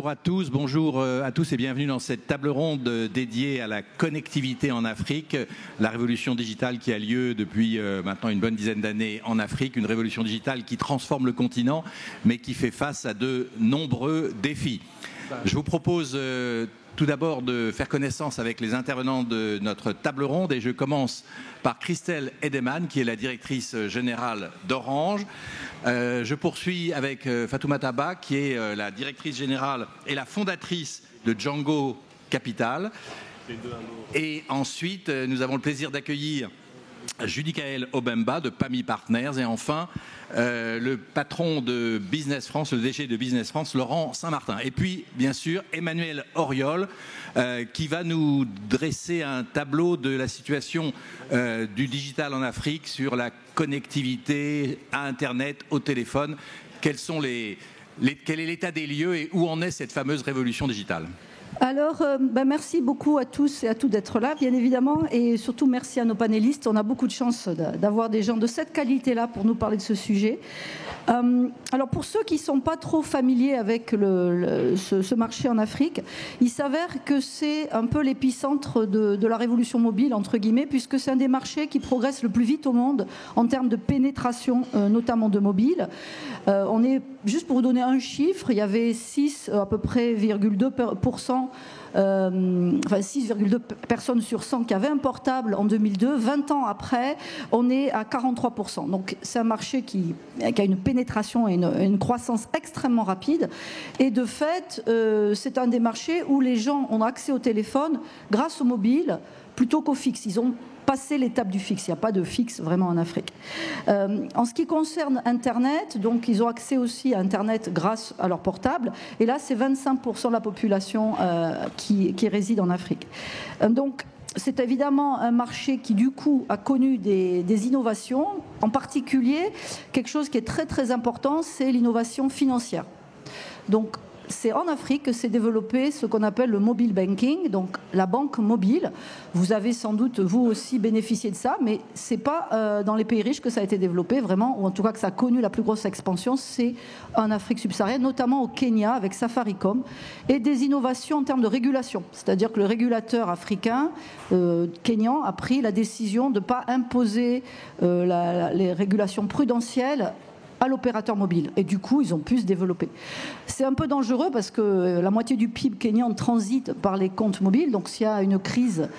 Bonjour à tous, bonjour à tous et bienvenue dans cette table ronde dédiée à la connectivité en Afrique, la révolution digitale qui a lieu depuis maintenant une bonne dizaine d'années en Afrique, une révolution digitale qui transforme le continent mais qui fait face à de nombreux défis. Je vous propose tout d'abord de faire connaissance avec les intervenants de notre table ronde et je commence par Christelle Edeman qui est la directrice générale d'Orange. Je poursuis avec Fatoumata Ba qui est la directrice générale et la fondatrice de Django Capital. Et ensuite, nous avons le plaisir d'accueillir Judicaël Obemba de PAMI Partners et enfin le patron de Business France, le DG de Business France, Laurent Saint-Martin. Et puis, bien sûr, Emmanuel Auriol qui va nous dresser un tableau de la situation du digital en Afrique sur la connectivité à Internet, au téléphone. Quel est l'état des lieux et où en est cette fameuse révolution digitale ? Alors, merci beaucoup à tous et à toutes d'être là, bien évidemment, et surtout merci à nos panélistes. On a beaucoup de chance d'avoir des gens de cette qualité-là pour nous parler de ce sujet. Alors, pour ceux qui ne sont pas trop familiers avec ce marché en Afrique, il s'avère que c'est un peu l'épicentre de la révolution mobile, entre guillemets, puisque c'est un des marchés qui progresse le plus vite au monde en termes de pénétration, notamment de mobile. On est, juste pour vous donner un chiffre, il y avait 6 à peu près 6,2 personnes sur 100 qui avaient un portable en 2002. 20 ans après, on est à 43%. Donc c'est un marché qui a une pénétration et une croissance extrêmement rapide. Et de fait, c'est un des marchés où les gens ont accès au téléphone grâce au mobile plutôt qu'au fixe. Ils ont passé l'étape du fixe. Il n'y a pas de fixe vraiment en Afrique. En ce qui concerne Internet, donc ils ont accès aussi à Internet grâce à leur portable. Et là, c'est 25% de la population qui réside en Afrique. Donc, c'est évidemment un marché qui, du coup, a connu des innovations. En particulier, quelque chose qui est très, très important, c'est l'innovation financière. Donc, c'est en Afrique que s'est développé ce qu'on appelle le mobile banking, donc la banque mobile. Vous avez sans doute, vous aussi, bénéficié de ça, mais ce n'est pas dans les pays riches que ça a été développé, vraiment, ou en tout cas que ça a connu la plus grosse expansion, c'est en Afrique subsaharienne, notamment au Kenya, avec Safaricom, et des innovations en termes de régulation. C'est-à-dire que le régulateur africain, kényan, a pris la décision de ne pas imposer les régulations prudentielles à l'opérateur mobile. Et du coup, ils ont pu se développer. C'est un peu dangereux parce que la moitié du PIB kényan transite par les comptes mobiles. Donc, s'il y a une crise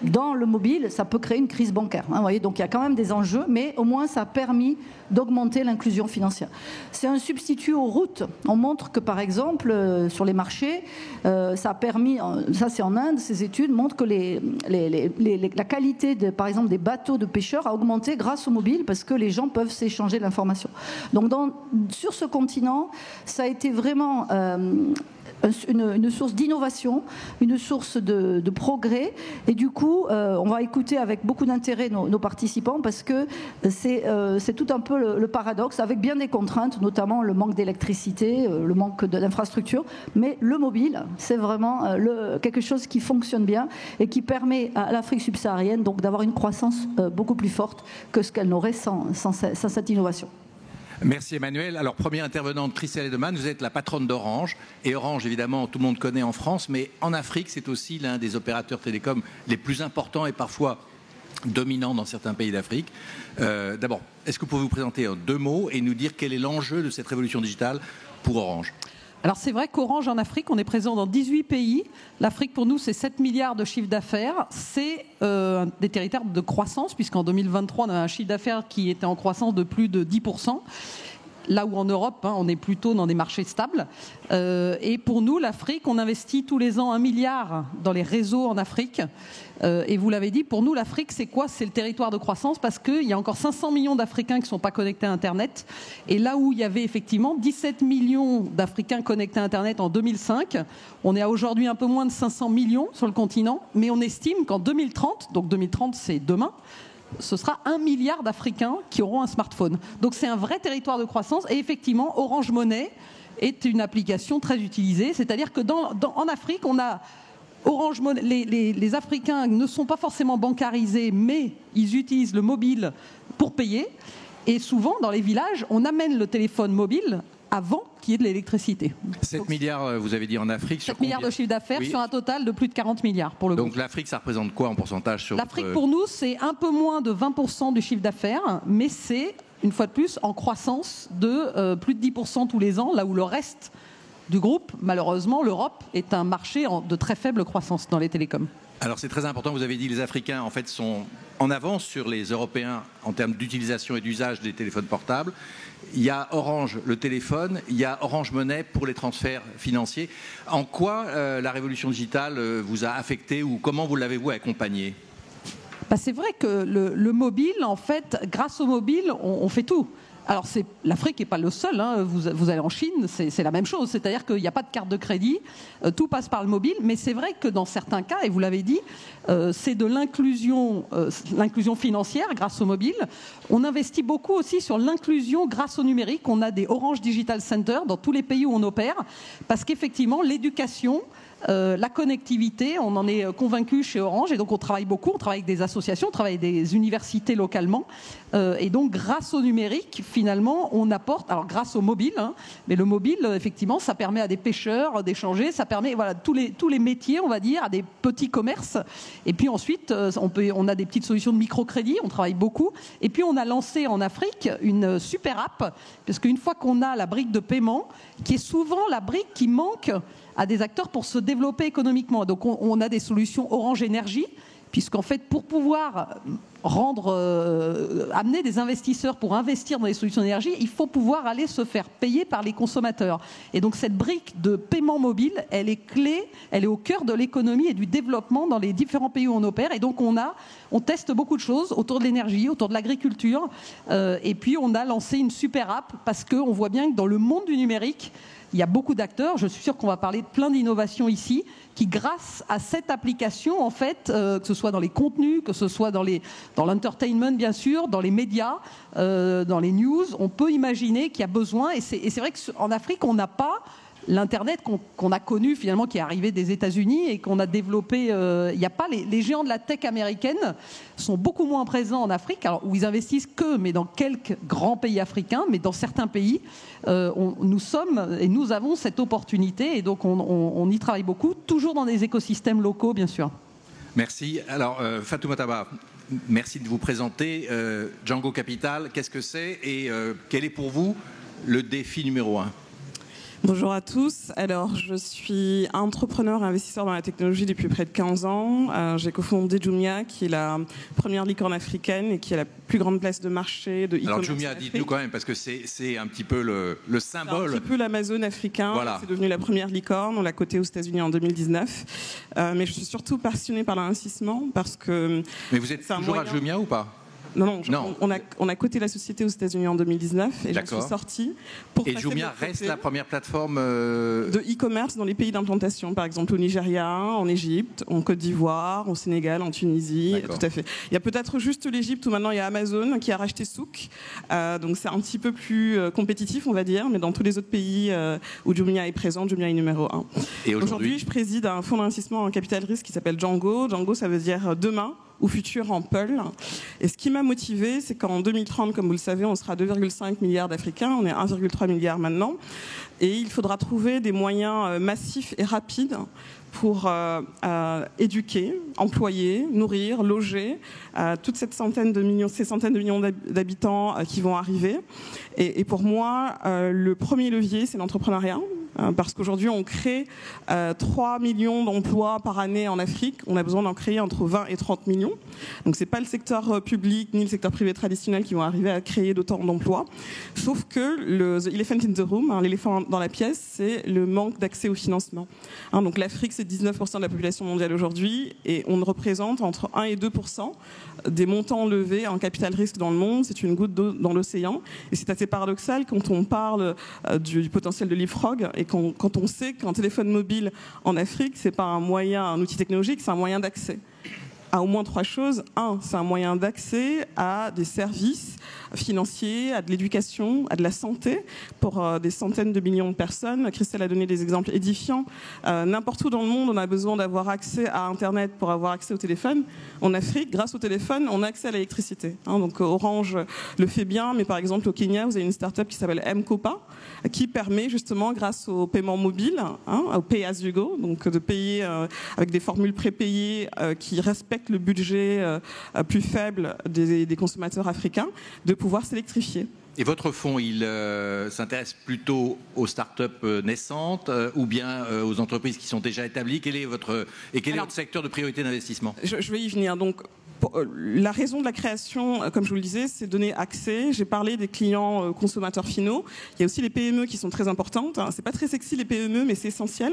dans le mobile, ça peut créer une crise bancaire. Vous voyez, donc, il y a quand même des enjeux, mais au moins, ça a permis d'augmenter l'inclusion financière. C'est un substitut aux routes. On montre que, par exemple, sur les marchés, ça a permis, ça c'est en Inde, ces études montrent que la qualité, par exemple, des bateaux de pêcheurs a augmenté grâce au mobile parce que les gens peuvent s'échanger l'information. Donc, sur ce continent, ça a été vraiment une source d'innovation, une source de progrès. Et du coup, on va écouter avec beaucoup d'intérêt nos participants parce que c'est tout un peu le paradoxe, avec bien des contraintes, notamment le manque d'électricité, le manque d'infrastructures. Mais le mobile, c'est vraiment quelque chose qui fonctionne bien et qui permet à l'Afrique subsaharienne donc, d'avoir une croissance beaucoup plus forte que ce qu'elle n'aurait sans cette innovation. Merci Emmanuel. Alors, première intervenante, Christelle Edeman, vous êtes la patronne d'Orange. Et Orange, évidemment, tout le monde connaît en France, mais en Afrique, c'est aussi l'un des opérateurs télécoms les plus importants et parfois dominants dans certains pays d'Afrique. D'abord, est-ce que vous pouvez vous présenter en 2 mots et nous dire quel est l'enjeu de cette révolution digitale pour Orange ? Alors c'est vrai qu'Orange en Afrique, on est présent dans 18 pays. L'Afrique pour nous c'est 7 milliards de chiffre d'affaires. C'est des territoires de croissance puisqu'en 2023 on a un chiffre d'affaires qui était en croissance de plus de 10%. Là où en Europe, on est plutôt dans des marchés stables. Et pour nous, l'Afrique, on investit tous les ans 1 milliard dans les réseaux en Afrique. Et vous l'avez dit, pour nous, l'Afrique, c'est quoi ? C'est le territoire de croissance parce qu'il y a encore 500 millions d'Africains qui ne sont pas connectés à Internet. Et là où il y avait effectivement 17 millions d'Africains connectés à Internet en 2005, on est à aujourd'hui un peu moins de 500 millions sur le continent. Mais on estime qu'en 2030, donc 2030 c'est demain, ce sera 1 milliard d'Africains qui auront un smartphone. Donc c'est un vrai territoire de croissance. Et effectivement, Orange Money est une application très utilisée. C'est-à-dire que en Afrique, on a Orange Money. Les Africains ne sont pas forcément bancarisés, mais ils utilisent le mobile pour payer. Et souvent, dans les villages, on amène le téléphone mobile avant qu'il y ait de l'électricité. 7 milliards, vous avez dit en Afrique. 7 milliards de chiffre d'affaires oui. Sur un total de plus de 40 milliards pour le groupe. Donc l'Afrique, ça représente quoi en pourcentage sur L'Afrique, pour nous, c'est un peu moins de 20% du chiffre d'affaires, mais c'est, une fois de plus, en croissance de plus de 10% tous les ans, là où le reste du groupe, malheureusement, l'Europe est un marché de très faible croissance dans les télécoms. Alors c'est très important, vous avez dit les Africains en fait sont en avance sur les Européens en termes d'utilisation et d'usage des téléphones portables. Il y a Orange, le téléphone, il y a Orange Money pour les transferts financiers. En quoi la révolution digitale vous a affecté ou comment vous l'avez-vous accompagné ? C'est vrai que le mobile, en fait, grâce au mobile, on fait tout. Alors l'Afrique n'est pas le seul, hein. Vous allez en Chine, c'est la même chose, c'est-à-dire qu'il n'y a pas de carte de crédit, tout passe par le mobile, mais c'est vrai que dans certains cas, et vous l'avez dit, c'est de l'inclusion financière grâce au mobile. On investit beaucoup aussi sur l'inclusion grâce au numérique. On a des Orange Digital Center dans tous les pays où on opère, parce qu'effectivement l'éducation, la connectivité, on en est convaincu chez Orange, et donc on travaille beaucoup, on travaille avec des associations, on travaille avec des universités localement, et donc grâce au numérique, finalement, on apporte, alors grâce au mobile, hein, mais le mobile, effectivement, ça permet à des pêcheurs d'échanger, ça permet, voilà, tous les métiers, on va dire, à des petits commerces, et puis ensuite, on a des petites solutions de microcrédit, on travaille beaucoup, et puis on a lancé en Afrique une super app, parce qu'une fois qu'on a la brique de paiement, qui est souvent la brique qui manque à des acteurs pour se développer économiquement. Donc on a des solutions Orange Énergie, puisqu'en fait, pour pouvoir amener des investisseurs pour investir dans les solutions d'énergie, il faut pouvoir aller se faire payer par les consommateurs. Et donc cette brique de paiement mobile, elle est clé, elle est au cœur de l'économie et du développement dans les différents pays où on opère. Et donc on teste beaucoup de choses autour de l'énergie, autour de l'agriculture. Et puis on a lancé une super app parce qu'on voit bien que dans le monde du numérique, il y a beaucoup d'acteurs, je suis sûre qu'on va parler de plein d'innovations ici, qui grâce à cette application, en fait, que ce soit dans les contenus, que ce soit dans l'entertainment bien sûr, dans les médias, dans les news, on peut imaginer qu'il y a besoin, et c'est vrai qu'en Afrique, on n'a pas l'Internet qu'on a connu finalement, qui est arrivé des États-Unis et qu'on a développé. Il n'y a pas les géants de la tech américaine sont beaucoup moins présents en Afrique, alors où ils investissent mais dans quelques grands pays africains, mais dans certains pays, nous avons cette opportunité et donc on y travaille beaucoup, toujours dans des écosystèmes locaux, bien sûr. Merci. Alors Fatoumata Ba, merci de vous présenter. Django Capital, qu'est-ce que c'est et quel est pour vous le défi numéro 1 ? Bonjour à tous. Alors, je suis entrepreneur et investisseur dans la technologie depuis près de 15 ans. J'ai cofondé Jumia, qui est la première licorne africaine et qui a la plus grande place de marché de e-commerce. Alors Jumia, dites-nous quand même, parce que c'est un petit peu le symbole. C'est un petit peu l'Amazon africain. Voilà. C'est devenu la première licorne. On l'a cotée aux États-Unis en 2019. Mais je suis surtout passionnée par l'investissement parce que... Mais vous êtes toujours à Jumia ou pas ? Non. On a coté la société aux États-Unis en 2019 et je suis sortie pour. Et Jumia reste la première plateforme de e-commerce dans les pays d'implantation, par exemple au Nigeria, en Égypte, en Côte d'Ivoire, au Sénégal, en Tunisie. D'accord. Tout à fait. Il y a peut-être juste l'Égypte où maintenant il y a Amazon qui a racheté Souk, donc c'est un petit peu plus compétitif, on va dire, mais dans tous les autres pays où Jumia est présent, Jumia est numéro 1. Et aujourd'hui, je préside un fonds d'investissement en capital risque qui s'appelle Django. Django, ça veut dire demain ou futur en Peul. Et ce qui m'a motivée, c'est qu'en 2030, comme vous le savez, on sera 2,5 milliards d'Africains, on est 1,3 milliard maintenant, et il faudra trouver des moyens massifs et rapides pour éduquer, employer, nourrir, loger toutes ces centaines de millions d'habitants qui vont arriver. Et pour moi, le premier levier, c'est l'entrepreneuriat. Parce qu'aujourd'hui, on crée 3 millions d'emplois par année en Afrique. On a besoin d'en créer entre 20 et 30 millions. Donc, ce n'est pas le secteur public ni le secteur privé traditionnel qui vont arriver à créer d'autant d'emplois. Sauf que the elephant in the room, l'éléphant dans la pièce, c'est le manque d'accès au financement. Donc, l'Afrique, c'est 19% de la population mondiale aujourd'hui et on représente entre 1 et 2% des montants levés en capital risque dans le monde. C'est une goutte d'eau dans l'océan. Et c'est assez paradoxal quand on parle du potentiel de leapfrog. Et quand on sait qu'un téléphone mobile en Afrique, c'est pas un outil technologique, c'est un moyen d'accès. a au moins 3 choses. Un, c'est un moyen d'accès à des services financiers, à de l'éducation, à de la santé pour des centaines de millions de personnes. Christelle a donné des exemples édifiants. N'importe où dans le monde, on a besoin d'avoir accès à Internet pour avoir accès au téléphone. En Afrique, grâce au téléphone, on a accès à l'électricité. Donc Orange le fait bien, mais par exemple au Kenya, vous avez une start-up qui s'appelle M-Kopa, qui permet justement, grâce au paiement mobile, au pay as you go, donc de payer avec des formules prépayées qui respectent le budget plus faible des consommateurs africains, de pouvoir s'électrifier. Et votre fonds, il s'intéresse plutôt aux start-up naissantes ou bien aux entreprises qui sont déjà établies? Quel est votre secteur de priorité d'investissement? Je vais y venir. Donc, la raison de la création, comme je vous le disais, c'est donner accès. J'ai parlé des clients consommateurs finaux. Il y a aussi les PME qui sont très importantes. C'est pas très sexy les PME, mais c'est essentiel.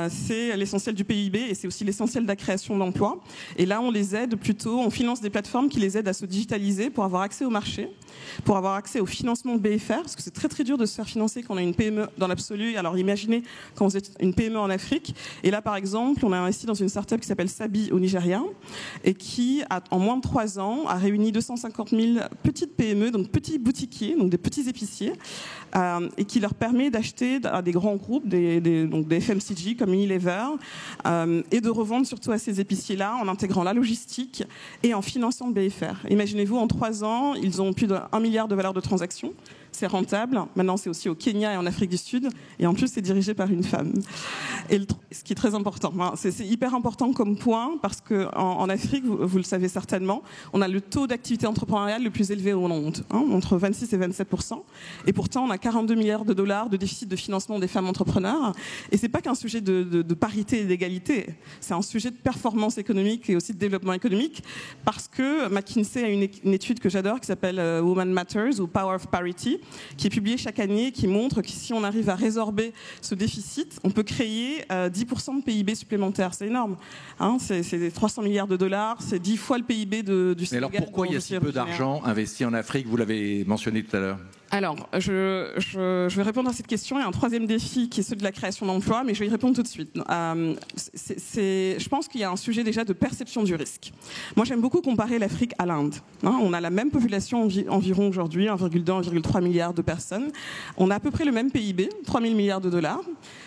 C'est l'essentiel du PIB et c'est aussi l'essentiel de la création d'emplois. Et là, on les aide plutôt, on finance des plateformes qui les aident à se digitaliser pour avoir accès au marché, pour avoir accès au financement BFR, parce que c'est très très dur de se faire financer quand on a une PME dans l'absolu. Alors imaginez quand vous êtes une PME en Afrique. Et là, par exemple, on a investi dans une start-up qui s'appelle Sabi au Nigeria et qui en moins de 3 ans, a réuni 250 000 petites PME, donc petits boutiquiers, donc des petits épiciers, et qui leur permet d'acheter à des grands groupes, donc des FMCG comme Unilever, et de revendre surtout à ces épiciers-là en intégrant la logistique et en finançant le BFR. Imaginez-vous, en 3 ans, ils ont plus d'1 milliard de valeur de transactions. C'est rentable. Maintenant, c'est aussi au Kenya et en Afrique du Sud. Et en plus, c'est dirigé par une femme. Et ce qui est très important. C'est hyper important comme point parce qu'en Afrique, vous le savez certainement, on a le taux d'activité entrepreneuriale le plus élevé au monde, entre 26 et 27%. Et pourtant, on a 42 milliards de dollars de déficit de financement des femmes entrepreneurs. Et c'est pas qu'un sujet de parité et d'égalité. C'est un sujet de performance économique et aussi de développement économique parce que McKinsey a une étude que j'adore qui s'appelle Women Matters ou Power of Parity, qui est publié chaque année, qui montre que si on arrive à résorber ce déficit, on peut créer 10% de PIB supplémentaire. C'est énorme. C'est 300 milliards de dollars, c'est 10 fois le PIB du Sénégal. Mais alors pourquoi il y a si peu d'argent investi en Afrique? Vous l'avez mentionné tout à l'heure. Alors, je vais répondre à cette question. Il y a un troisième défi qui est celui de la création d'emplois, mais je vais y répondre tout de suite. Je pense qu'il y a un sujet déjà de perception du risque. Moi, j'aime beaucoup comparer l'Afrique à l'Inde. On a la même population environ aujourd'hui, 1,2, 1,3 milliard de personnes. On a à peu près le même PIB, 3 000 milliards de dollars.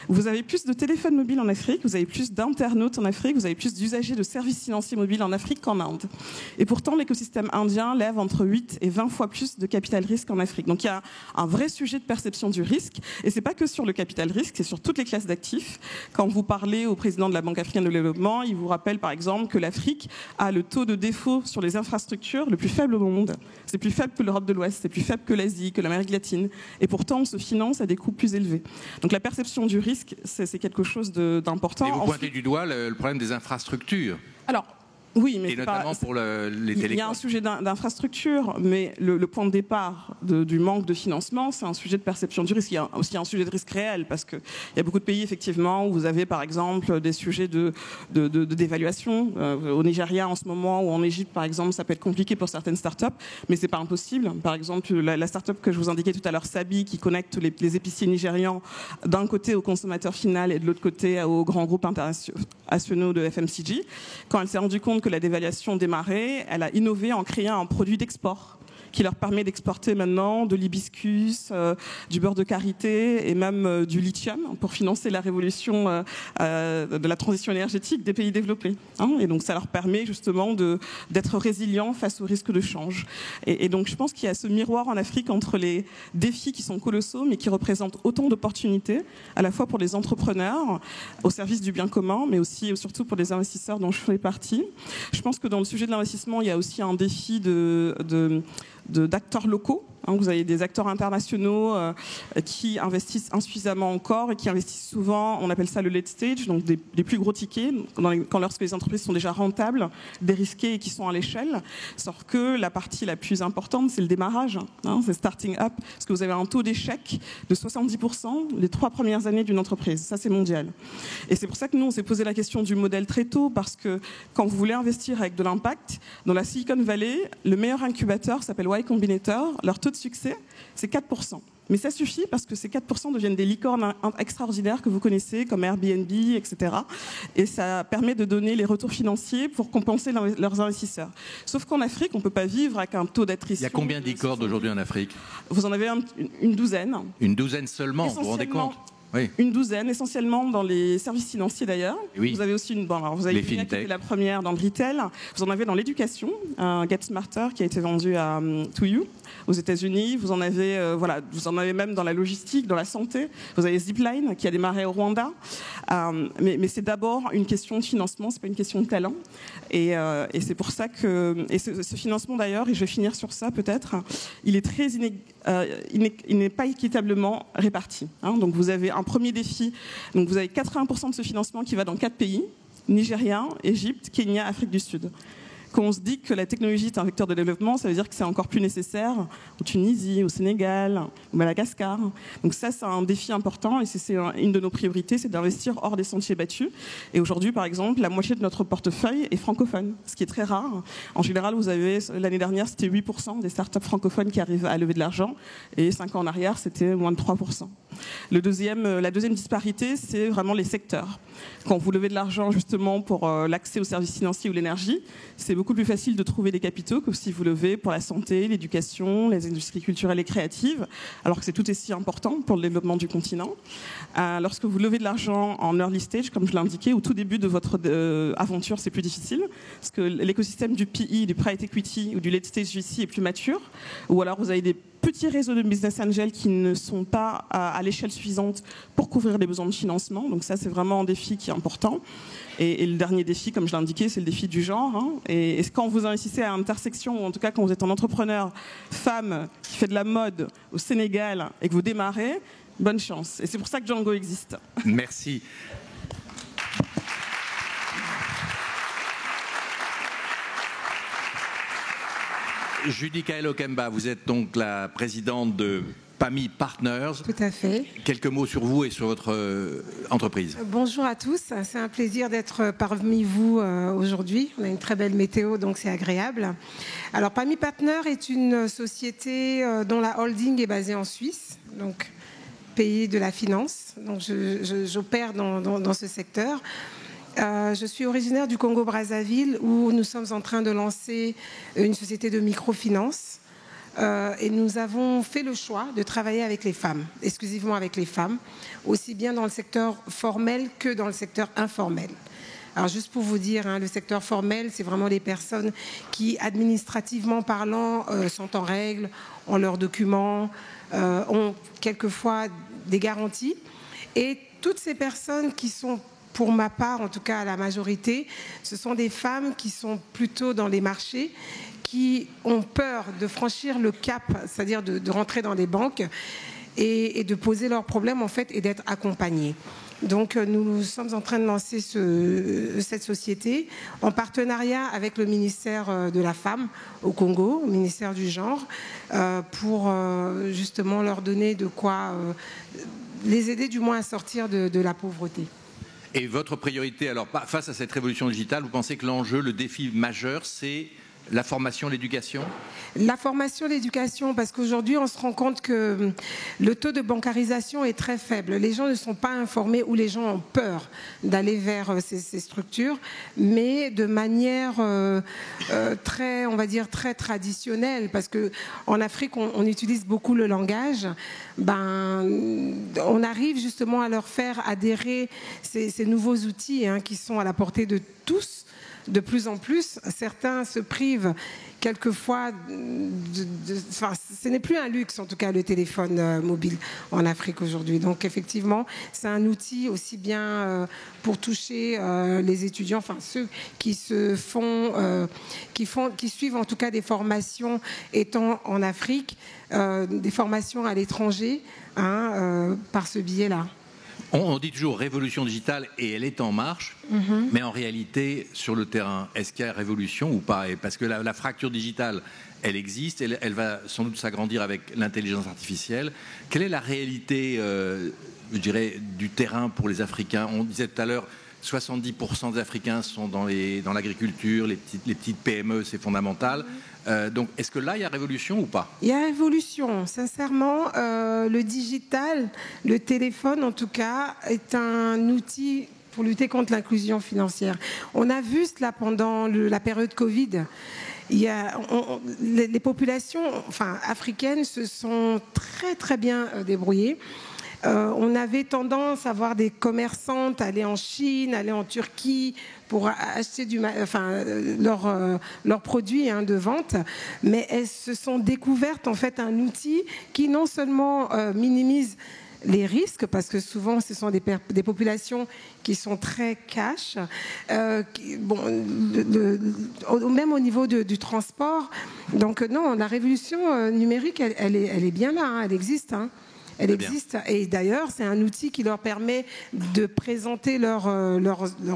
Vous avez plus de téléphones mobiles en Afrique, vous avez plus d'internautes en Afrique, vous avez plus d'usagers de services financiers mobiles en Afrique qu'en Inde. Et pourtant, l'écosystème indien lève entre 8 et 20 fois plus de capital risque en Afrique. Donc il y a un vrai sujet de perception du risque. Et c'est pas que sur le capital risque, c'est sur toutes les classes d'actifs. Quand vous parlez au président de la Banque africaine de développement, il vous rappelle par exemple que l'Afrique a le taux de défaut sur les infrastructures le plus faible au monde. C'est plus faible que l'Europe de l'Ouest, c'est plus faible que l'Asie, que l'Amérique latine. Et pourtant, on se finance à des coûts plus élevés. Donc la perception du risque, c'est quelque chose d'important. Et vous pointez du doigt le problème des infrastructures. Alors, oui, mais et notamment pour les télécoms. Il y a un sujet d'infrastructure, mais le point de départ du manque de financement, c'est un sujet de perception du risque. Il y a aussi un sujet de risque réel, parce qu'il y a beaucoup de pays, effectivement, où vous avez, par exemple, des sujets de dévaluation. Au Nigeria, en ce moment, ou en Égypte, par exemple, ça peut être compliqué pour certaines startups, mais c'est pas impossible. Par exemple, la startup que je vous indiquais tout à l'heure, Sabi, qui connecte les épiciers d'un côté au consommateur final et de l'autre côté aux grands groupes internationaux de FMCG, quand elle s'est rendue compte que la dévaluation démarrait, elle a innové en créant un produit d'export qui leur permet d'exporter maintenant de l'hibiscus, du beurre de karité et même du lithium pour financer la révolution de la transition énergétique des pays développés. Et donc ça leur permet justement d'être résilients face aux risques de change. Et donc je pense qu'il y a ce miroir en Afrique entre les défis qui sont colossaux mais qui représentent autant d'opportunités, à la fois pour les entrepreneurs, au service du bien commun, mais aussi et surtout pour les investisseurs dont je fais partie. Je pense que dans le sujet de l'investissement, il y a aussi un défi d'acteurs locaux. Vous avez des acteurs internationaux qui investissent insuffisamment encore et qui investissent souvent, on appelle ça le late stage, donc des plus gros tickets, lorsque les entreprises sont déjà rentables, dérisquées et qui sont à l'échelle. Sauf que la partie la plus importante, c'est le démarrage, c'est starting up, parce que vous avez un taux d'échec de 70% les 3 premières années d'une entreprise. Ça, c'est mondial. Et c'est pour ça que nous, on s'est posé la question du modèle très tôt, parce que quand vous voulez investir avec de l'impact, dans la Silicon Valley, le meilleur incubateur s'appelle Y Combinator. Leur taux de succès, c'est 4%. Mais ça suffit parce que ces 4% deviennent des licornes extraordinaires que vous connaissez, comme Airbnb, etc. Et ça permet de donner les retours financiers pour compenser leurs investisseurs. Sauf qu'en Afrique, on ne peut pas vivre avec un taux d'attrition. Il y a combien de licornes aujourd'hui en Afrique? Vous en avez une douzaine. Une douzaine seulement, vous vous rendez compte? Oui. Une douzaine, essentiellement dans les services financiers d'ailleurs. Oui. Vous avez aussi vous avez qui était la première dans le retail. Vous en avez dans l'éducation, Get Smarter qui a été vendu à To You aux États-Unis. Vous en avez, vous en avez même dans la logistique, dans la santé. Vous avez Zipline qui a démarré au Rwanda. Mais c'est d'abord une question de financement, c'est pas une question de talent. Et c'est pour ça que ce financement d'ailleurs, et je vais finir sur ça peut-être, il est très il n'est pas équitablement réparti. Donc vous avez un premier défi. Donc vous avez 80% de ce financement qui va dans 4 pays, Nigeria, Égypte, Kenya, Afrique du Sud. Quand on se dit que la technologie est un vecteur de développement, ça veut dire que c'est encore plus nécessaire en Tunisie, au Sénégal, au Madagascar. Donc ça, c'est un défi important et c'est une de nos priorités, c'est d'investir hors des sentiers battus. Et aujourd'hui, par exemple, la moitié de notre portefeuille est francophone, ce qui est très rare. En général, vous avez, l'année dernière, c'était 8% des startups francophones qui arrivent à lever de l'argent et 5 ans en arrière, c'était moins de 3%. La deuxième disparité, c'est vraiment les secteurs. Quand vous levez de l'argent justement pour l'accès aux services financiers ou l'énergie, c'est beaucoup plus facile de trouver des capitaux que si vous levez pour la santé, l'éducation, les industries culturelles et créatives, alors que c'est tout aussi important pour le développement du continent. Lorsque vous levez de l'argent en early stage, comme je l'ai indiqué, au tout début de votre aventure, c'est plus difficile, parce que l'écosystème du PE, du private equity ou du late stage VC est plus mature, ou alors vous avez des petits réseaux de business angels qui ne sont pas à l'échelle suffisante pour couvrir les besoins de financement. Donc ça, c'est vraiment un défi qui est important. Et le dernier défi, comme je l'ai indiqué, c'est le défi du genre. Et quand vous investissez à l'intersection, ou en tout cas quand vous êtes un entrepreneur femme qui fait de la mode au Sénégal et que vous démarrez, bonne chance. Et c'est pour ça que Django existe. Merci. Judy Kaelo-Kemba, vous êtes donc la présidente de PAMI Partners. Tout à fait. Quelques mots sur vous et sur votre entreprise. Bonjour à tous, c'est un plaisir d'être parmi vous aujourd'hui. On a une très belle météo, donc c'est agréable. Alors PAMI Partners est une société dont la holding est basée en Suisse, donc pays de la finance. Donc j'opère dans ce secteur. Je suis originaire du Congo-Brazzaville où nous sommes en train de lancer une société de microfinance et nous avons fait le choix de travailler avec les femmes, exclusivement avec les femmes, aussi bien dans le secteur formel que dans le secteur informel. Alors juste pour vous dire, le secteur formel, c'est vraiment les personnes qui, administrativement parlant, sont en règle, ont leurs documents, ont quelquefois des garanties. Et toutes ces personnes qui sont, pour ma part, en tout cas à la majorité, ce sont des femmes qui sont plutôt dans les marchés, qui ont peur de franchir le cap, c'est-à-dire de rentrer dans les banques et de poser leurs problèmes en fait et d'être accompagnées. Donc nous sommes en train de lancer cette société en partenariat avec le ministère de la Femme au Congo, le ministère du Genre, pour justement leur donner de quoi les aider du moins à sortir de la pauvreté. Et votre priorité, alors face à cette révolution digitale, vous pensez que l'enjeu, le défi majeur, c'est la formation, l'éducation? La formation, l'éducation, parce qu'aujourd'hui, on se rend compte que le taux de bancarisation est très faible. Les gens ne sont pas informés ou les gens ont peur d'aller vers ces structures, mais de manière très, on va dire, très traditionnelle, parce qu'en Afrique, on utilise beaucoup le langage. On arrive justement à leur faire adhérer ces nouveaux outils qui sont à la portée de tous. De plus en plus, certains se privent quelquefois, ce n'est plus un luxe en tout cas le téléphone mobile en Afrique aujourd'hui. Donc effectivement, c'est un outil aussi bien pour toucher les étudiants, enfin ceux qui qui suivent en tout cas des formations étant en Afrique, des formations à l'étranger, par ce biais-là. On dit toujours révolution digitale et elle est en marche, mais en réalité, sur le terrain, est-ce qu'il y a révolution ou pas? Parce que la fracture digitale, elle existe, elle va sans doute s'agrandir avec l'intelligence artificielle. Quelle est la réalité, je dirais, du terrain pour les Africains? On disait tout à l'heure 70% des Africains sont dans l'agriculture, les petites PME, c'est fondamental. Donc, est-ce que là, il y a révolution ou pas? Il y a révolution. Sincèrement, le digital, le téléphone en tout cas, est un outil pour lutter contre l'inclusion financière. On a vu cela pendant la période Covid. Les populations africaines se sont très très bien débrouillées. On avait tendance à voir des commerçantes aller en Chine, aller en Turquie pour acheter leurs produits de vente, mais elles se sont découvertes en fait un outil qui non seulement minimise les risques, parce que souvent ce sont des populations qui sont très cash, même au niveau du transport. Donc non, la révolution numérique, elle est bien là, elle existe. Elle existe. Et d'ailleurs, c'est un outil qui leur permet de présenter leurs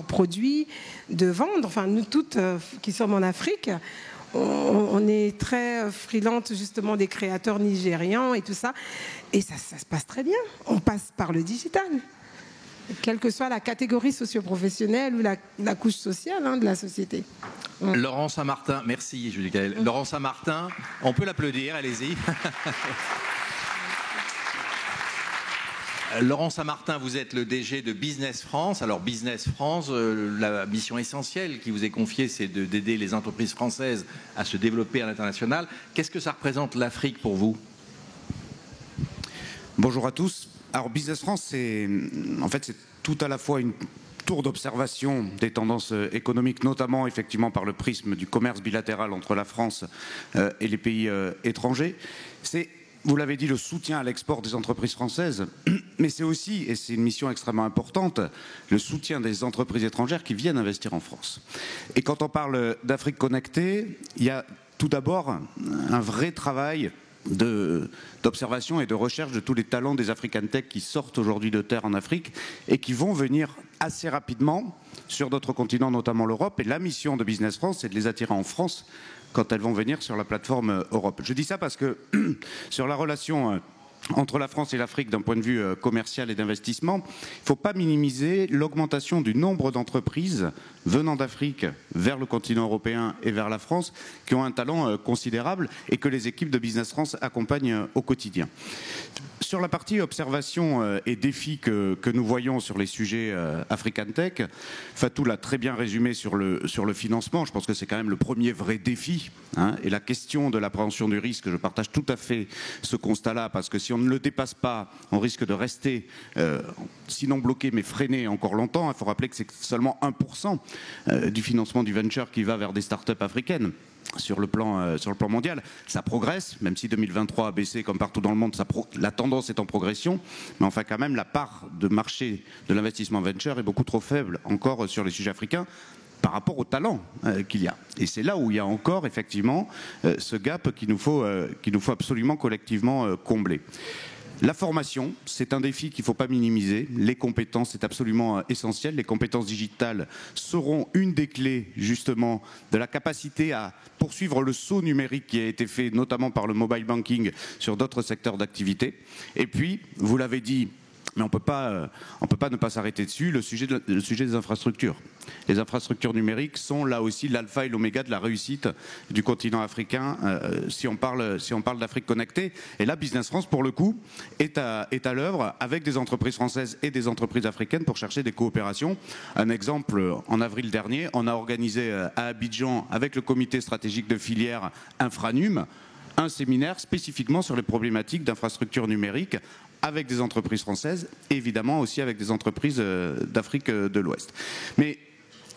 produits, de vendre. Enfin, nous toutes qui sommes en Afrique, on est très friandes justement des créateurs nigérians et tout ça. Et ça se passe très bien. On passe par le digital. Quelle que soit la catégorie socio-professionnelle ou la couche sociale de la société. Laurent Saint-Martin, merci Julie Caël. Laurent Saint-Martin, on peut l'applaudir, allez-y. Laurent Saint-Martin, vous êtes le DG de Business France. Alors Business France, la mission essentielle qui vous est confiée, c'est d'aider les entreprises françaises à se développer à l'international. Qu'est-ce que ça représente l'Afrique pour vous? Bonjour à tous. Alors Business France, c'est tout à la fois une tour d'observation des tendances économiques, notamment effectivement par le prisme du commerce bilatéral entre la France et les pays étrangers. C'est, vous l'avez dit, le soutien à l'export des entreprises françaises, mais c'est aussi, et c'est une mission extrêmement importante, le soutien des entreprises étrangères qui viennent investir en France. Et quand on d'Afrique connectée, il y a tout d'abord un vrai travail d'observation et de recherche de tous les talents des African Tech qui sortent aujourd'hui de terre en Afrique et qui vont venir assez rapidement sur d'autres continents, notamment l'Europe. Et la mission de Business France, c'est de les attirer en France quand elles vont venir sur la plateforme Europe. Je dis ça parce que sur la relation entre la France et l'Afrique d'un point de vue commercial et d'investissement, il ne faut pas minimiser l'augmentation du nombre d'entreprises venant d'Afrique vers le continent européen et vers la France qui ont un talent considérable et que les équipes de Business France accompagnent au quotidien. Sur la partie observation et défis que nous voyons sur les sujets African Tech, Fatou l'a très bien résumé sur le financement. Je pense que c'est quand même le premier vrai défi. Et la question de l'appréhension du risque, je partage tout à fait ce constat-là, parce que si on ne le dépasse pas, on risque de rester, sinon bloqué, mais freiné encore longtemps. Il faut rappeler que c'est seulement 1% du financement du venture qui va vers des startups africaines. Sur le plan mondial, ça progresse, même si 2023 a baissé comme partout dans le monde, la tendance est en progression, mais enfin quand même la part de marché de l'investissement venture est beaucoup trop faible encore sur les sujets africains par rapport au talent qu'il y a. Et c'est là où il y a encore effectivement ce gap qu'il nous faut absolument collectivement combler. La formation, c'est un défi qu'il ne faut pas minimiser. Les compétences, c'est absolument essentiel. Les compétences digitales seront une des clés, justement, de la capacité à poursuivre le saut numérique qui a été fait, notamment par le mobile banking, sur d'autres secteurs d'activité. Et puis, vous l'avez dit, mais on ne peut pas ne pas s'arrêter dessus, le sujet des infrastructures. Les infrastructures numériques sont là aussi l'alpha et l'oméga de la réussite du continent africain, si on parle d'Afrique connectée. Et là, Business France, pour le coup, est à l'œuvre avec des entreprises françaises et des entreprises africaines pour chercher des coopérations. Un exemple, en avril dernier, on a organisé à Abidjan, avec le comité stratégique de filière Infranum, un séminaire spécifiquement sur les problématiques d'infrastructures numériques avec des entreprises françaises, et évidemment aussi avec des entreprises d'Afrique de l'Ouest. Mais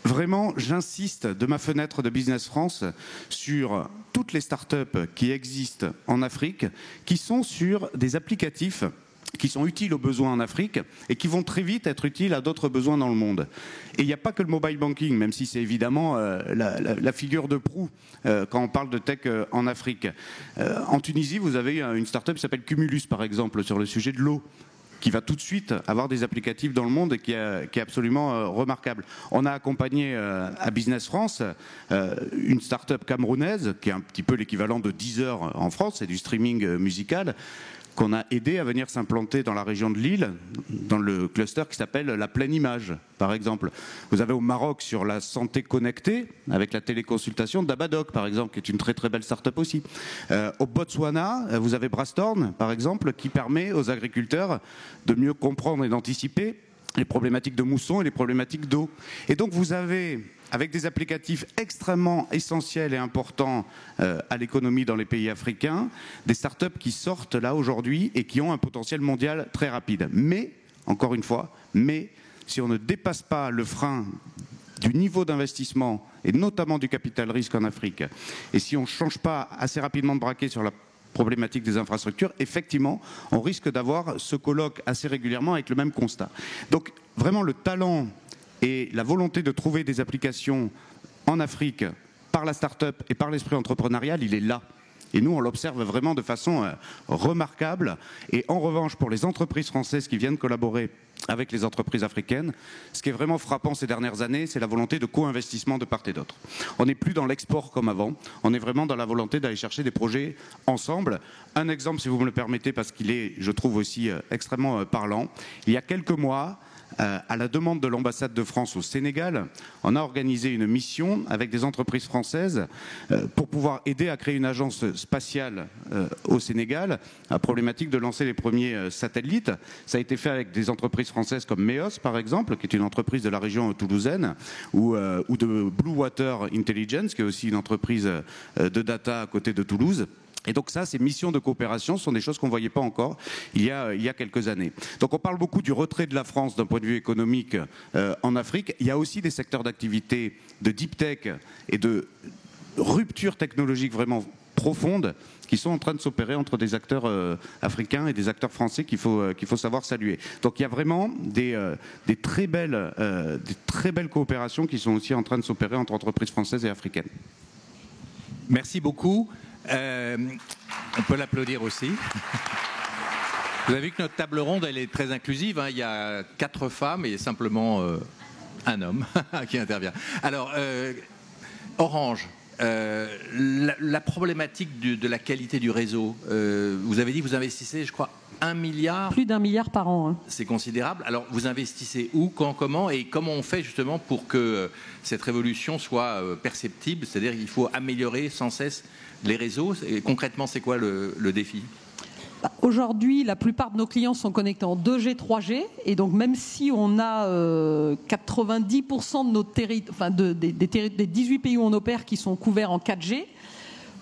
vraiment, j'insiste de ma fenêtre de Business France sur toutes les startups qui existent en Afrique, qui sont sur des applicatifs qui sont utiles aux besoins en Afrique et qui vont très vite être utiles à d'autres besoins dans le monde. Et il n'y a pas que le mobile banking, même si c'est évidemment la figure de proue quand on parle de tech en Afrique. En Tunisie, vous avez une start-up qui s'appelle Cumulus, par exemple, sur le sujet de l'eau, qui va tout de suite avoir des applicatifs dans le monde et qui est absolument remarquable. On a accompagné à Business France une start-up camerounaise, qui est un petit peu l'équivalent de Deezer en France, c'est du streaming musical, qu'on a aidé à venir s'implanter dans la région de Lille, dans le cluster qui s'appelle la Pleine Image, par exemple. Vous avez au Maroc sur la santé connectée, avec la téléconsultation, Dabadoc, par exemple, qui est une très très belle start-up aussi. Au Botswana, vous avez Brastorn, par exemple, qui permet aux agriculteurs de mieux comprendre et d'anticiper les problématiques de mousson et les problématiques d'eau. Et donc vous avez, avec des applicatifs extrêmement essentiels et importants à l'économie dans les pays africains, des startups qui sortent là aujourd'hui et qui ont un potentiel mondial très rapide. Mais, encore une fois, si on ne dépasse pas le frein du niveau d'investissement et notamment du capital risque en Afrique, et si on ne change pas assez rapidement de braquet sur la problématique des infrastructures, effectivement, on risque d'avoir ce colloque assez régulièrement avec le même constat. Donc, vraiment, le talent et la volonté de trouver des applications en Afrique par la start-up et par l'esprit entrepreneurial, il est là. Et nous, on l'observe vraiment de façon remarquable. Et en revanche, pour les entreprises françaises qui viennent collaborer avec les entreprises africaines, ce qui est vraiment frappant ces dernières années, c'est la volonté de co-investissement de part et d'autre. On n'est plus dans l'export comme avant, on est vraiment dans la volonté d'aller chercher des projets ensemble. Un exemple, si vous me le permettez, parce qu'il est, je trouve aussi extrêmement parlant. Il y a quelques mois, à la demande de l'ambassade de France au Sénégal, on a organisé une mission avec des entreprises françaises pour pouvoir aider à créer une agence spatiale au Sénégal, à problématique de lancer les premiers satellites. Ça a été fait avec des entreprises françaises comme Meos, par exemple, qui est une entreprise de la région toulousaine, ou de Blue Water Intelligence, qui est aussi une entreprise de data à côté de Toulouse. Et donc ça, ces missions de coopération sont des choses qu'on ne voyait pas encore il y a quelques années. Donc on parle beaucoup du retrait de la France d'un point de vue économique en Afrique. Il y a aussi des secteurs d'activité de deep tech et de rupture technologique vraiment profonde qui sont en train de s'opérer entre des acteurs africains et des acteurs français qu'il faut savoir saluer. Donc il y a vraiment des très belles coopérations qui sont aussi en train de s'opérer entre entreprises françaises et africaines. Merci beaucoup. On peut l'applaudir aussi. Vous avez vu que notre table ronde, elle est très inclusive. Hein. Il y a 4 femmes et simplement un homme qui intervient. Alors, Orange, la problématique de la qualité du réseau, vous avez dit que vous investissez, je crois, 1 milliard. Plus d'1 milliard par an. Hein. C'est considérable. Alors, vous investissez où, quand, comment, et comment on fait justement pour que cette révolution soit perceptible? C'est-à-dire qu'il faut améliorer sans cesse les réseaux. Et concrètement, c'est quoi le défi? Aujourd'hui, la plupart de nos clients sont connectés en 2G, 3G, et donc même si on a 90% de nos des 18 pays où on opère qui sont couverts en 4G,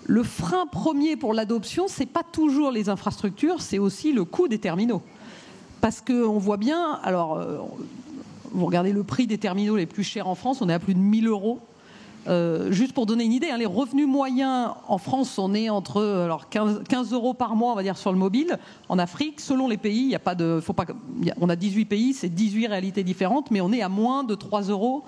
le frein premier pour l'adoption, c'est pas toujours les infrastructures, c'est aussi le coût des terminaux. Parce qu'on voit bien, alors vous regardez le prix des terminaux les plus chers en France, on est à plus de 1 000 €. Juste pour donner une idée, hein, les revenus moyens en France, on est entre 15 € par mois, on va dire, sur le mobile. En Afrique, selon les pays, il y a pas de, on a 18 pays, c'est 18 réalités différentes, mais on est à moins de 3 €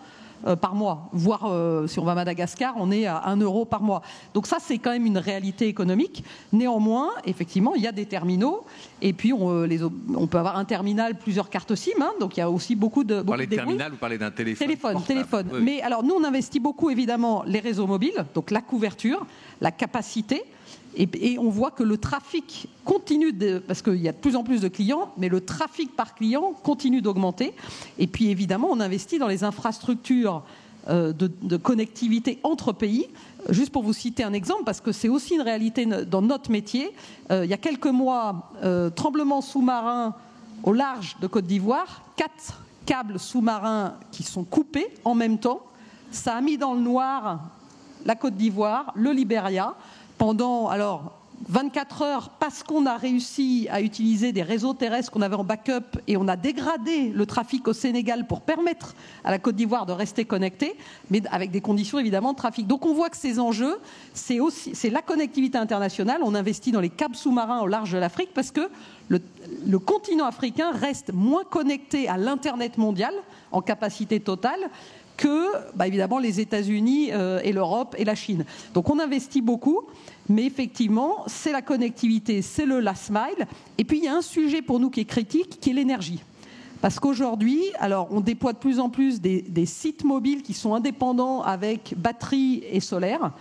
par mois. Voire, si on va à Madagascar, on est à 1 € par mois. Donc ça, c'est quand même une réalité économique. Néanmoins, effectivement, il y a des terminaux. Et puis, on peut avoir un terminal, plusieurs cartes SIM. Hein, donc, il y a aussi beaucoup de... Vous parlez de terminal, vous parlez d'un téléphone. Téléphone. Oui. Mais alors, nous, on investit beaucoup, évidemment, les réseaux mobiles. Donc, la couverture, la capacité. Et on voit que le trafic continue, parce qu'il y a de plus en plus de clients, mais le trafic par client continue d'augmenter. Et puis évidemment, on investit dans les infrastructures de connectivité entre pays. Juste pour vous citer un exemple, parce que c'est aussi une réalité dans notre métier. Il y a quelques mois, tremblement sous-marin au large de Côte d'Ivoire, 4 câbles sous-marins qui sont coupés en même temps. Ça a mis dans le noir la Côte d'Ivoire, le Libéria, pendant 24 heures, parce qu'on a réussi à utiliser des réseaux terrestres qu'on avait en backup et on a dégradé le trafic au Sénégal pour permettre à la Côte d'Ivoire de rester connectée, mais avec des conditions évidemment de trafic. Donc on voit que ces enjeux, c'est la connectivité internationale. On investit dans les câbles sous-marins au large de l'Afrique parce que le continent africain reste moins connecté à l'Internet mondial en capacité totale que, évidemment, les États-Unis et l'Europe et la Chine. Donc on investit beaucoup, mais effectivement, c'est la connectivité, c'est le last mile. Et puis il y a un sujet pour nous qui est critique, qui est l'énergie. Parce qu'aujourd'hui, on déploie de plus en plus des sites mobiles qui sont indépendants avec batterie et solaire.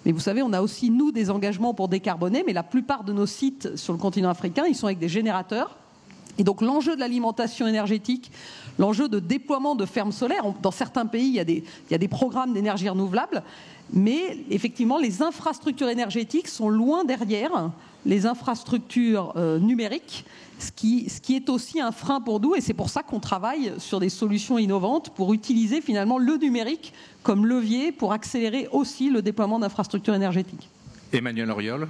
Mais vous savez, on a aussi, nous, des engagements pour décarboner, mais la plupart de nos sites sur le continent africain, ils sont avec des générateurs. Et donc l'enjeu de l'alimentation énergétique, l'enjeu de déploiement de fermes solaires, dans certains pays, il y a des programmes d'énergie renouvelable, mais effectivement, les infrastructures énergétiques sont loin derrière les infrastructures numériques, ce qui est aussi un frein pour nous, et c'est pour ça qu'on travaille sur des solutions innovantes pour utiliser finalement le numérique comme levier pour accélérer aussi le déploiement d'infrastructures énergétiques. Emmanuel Auriol.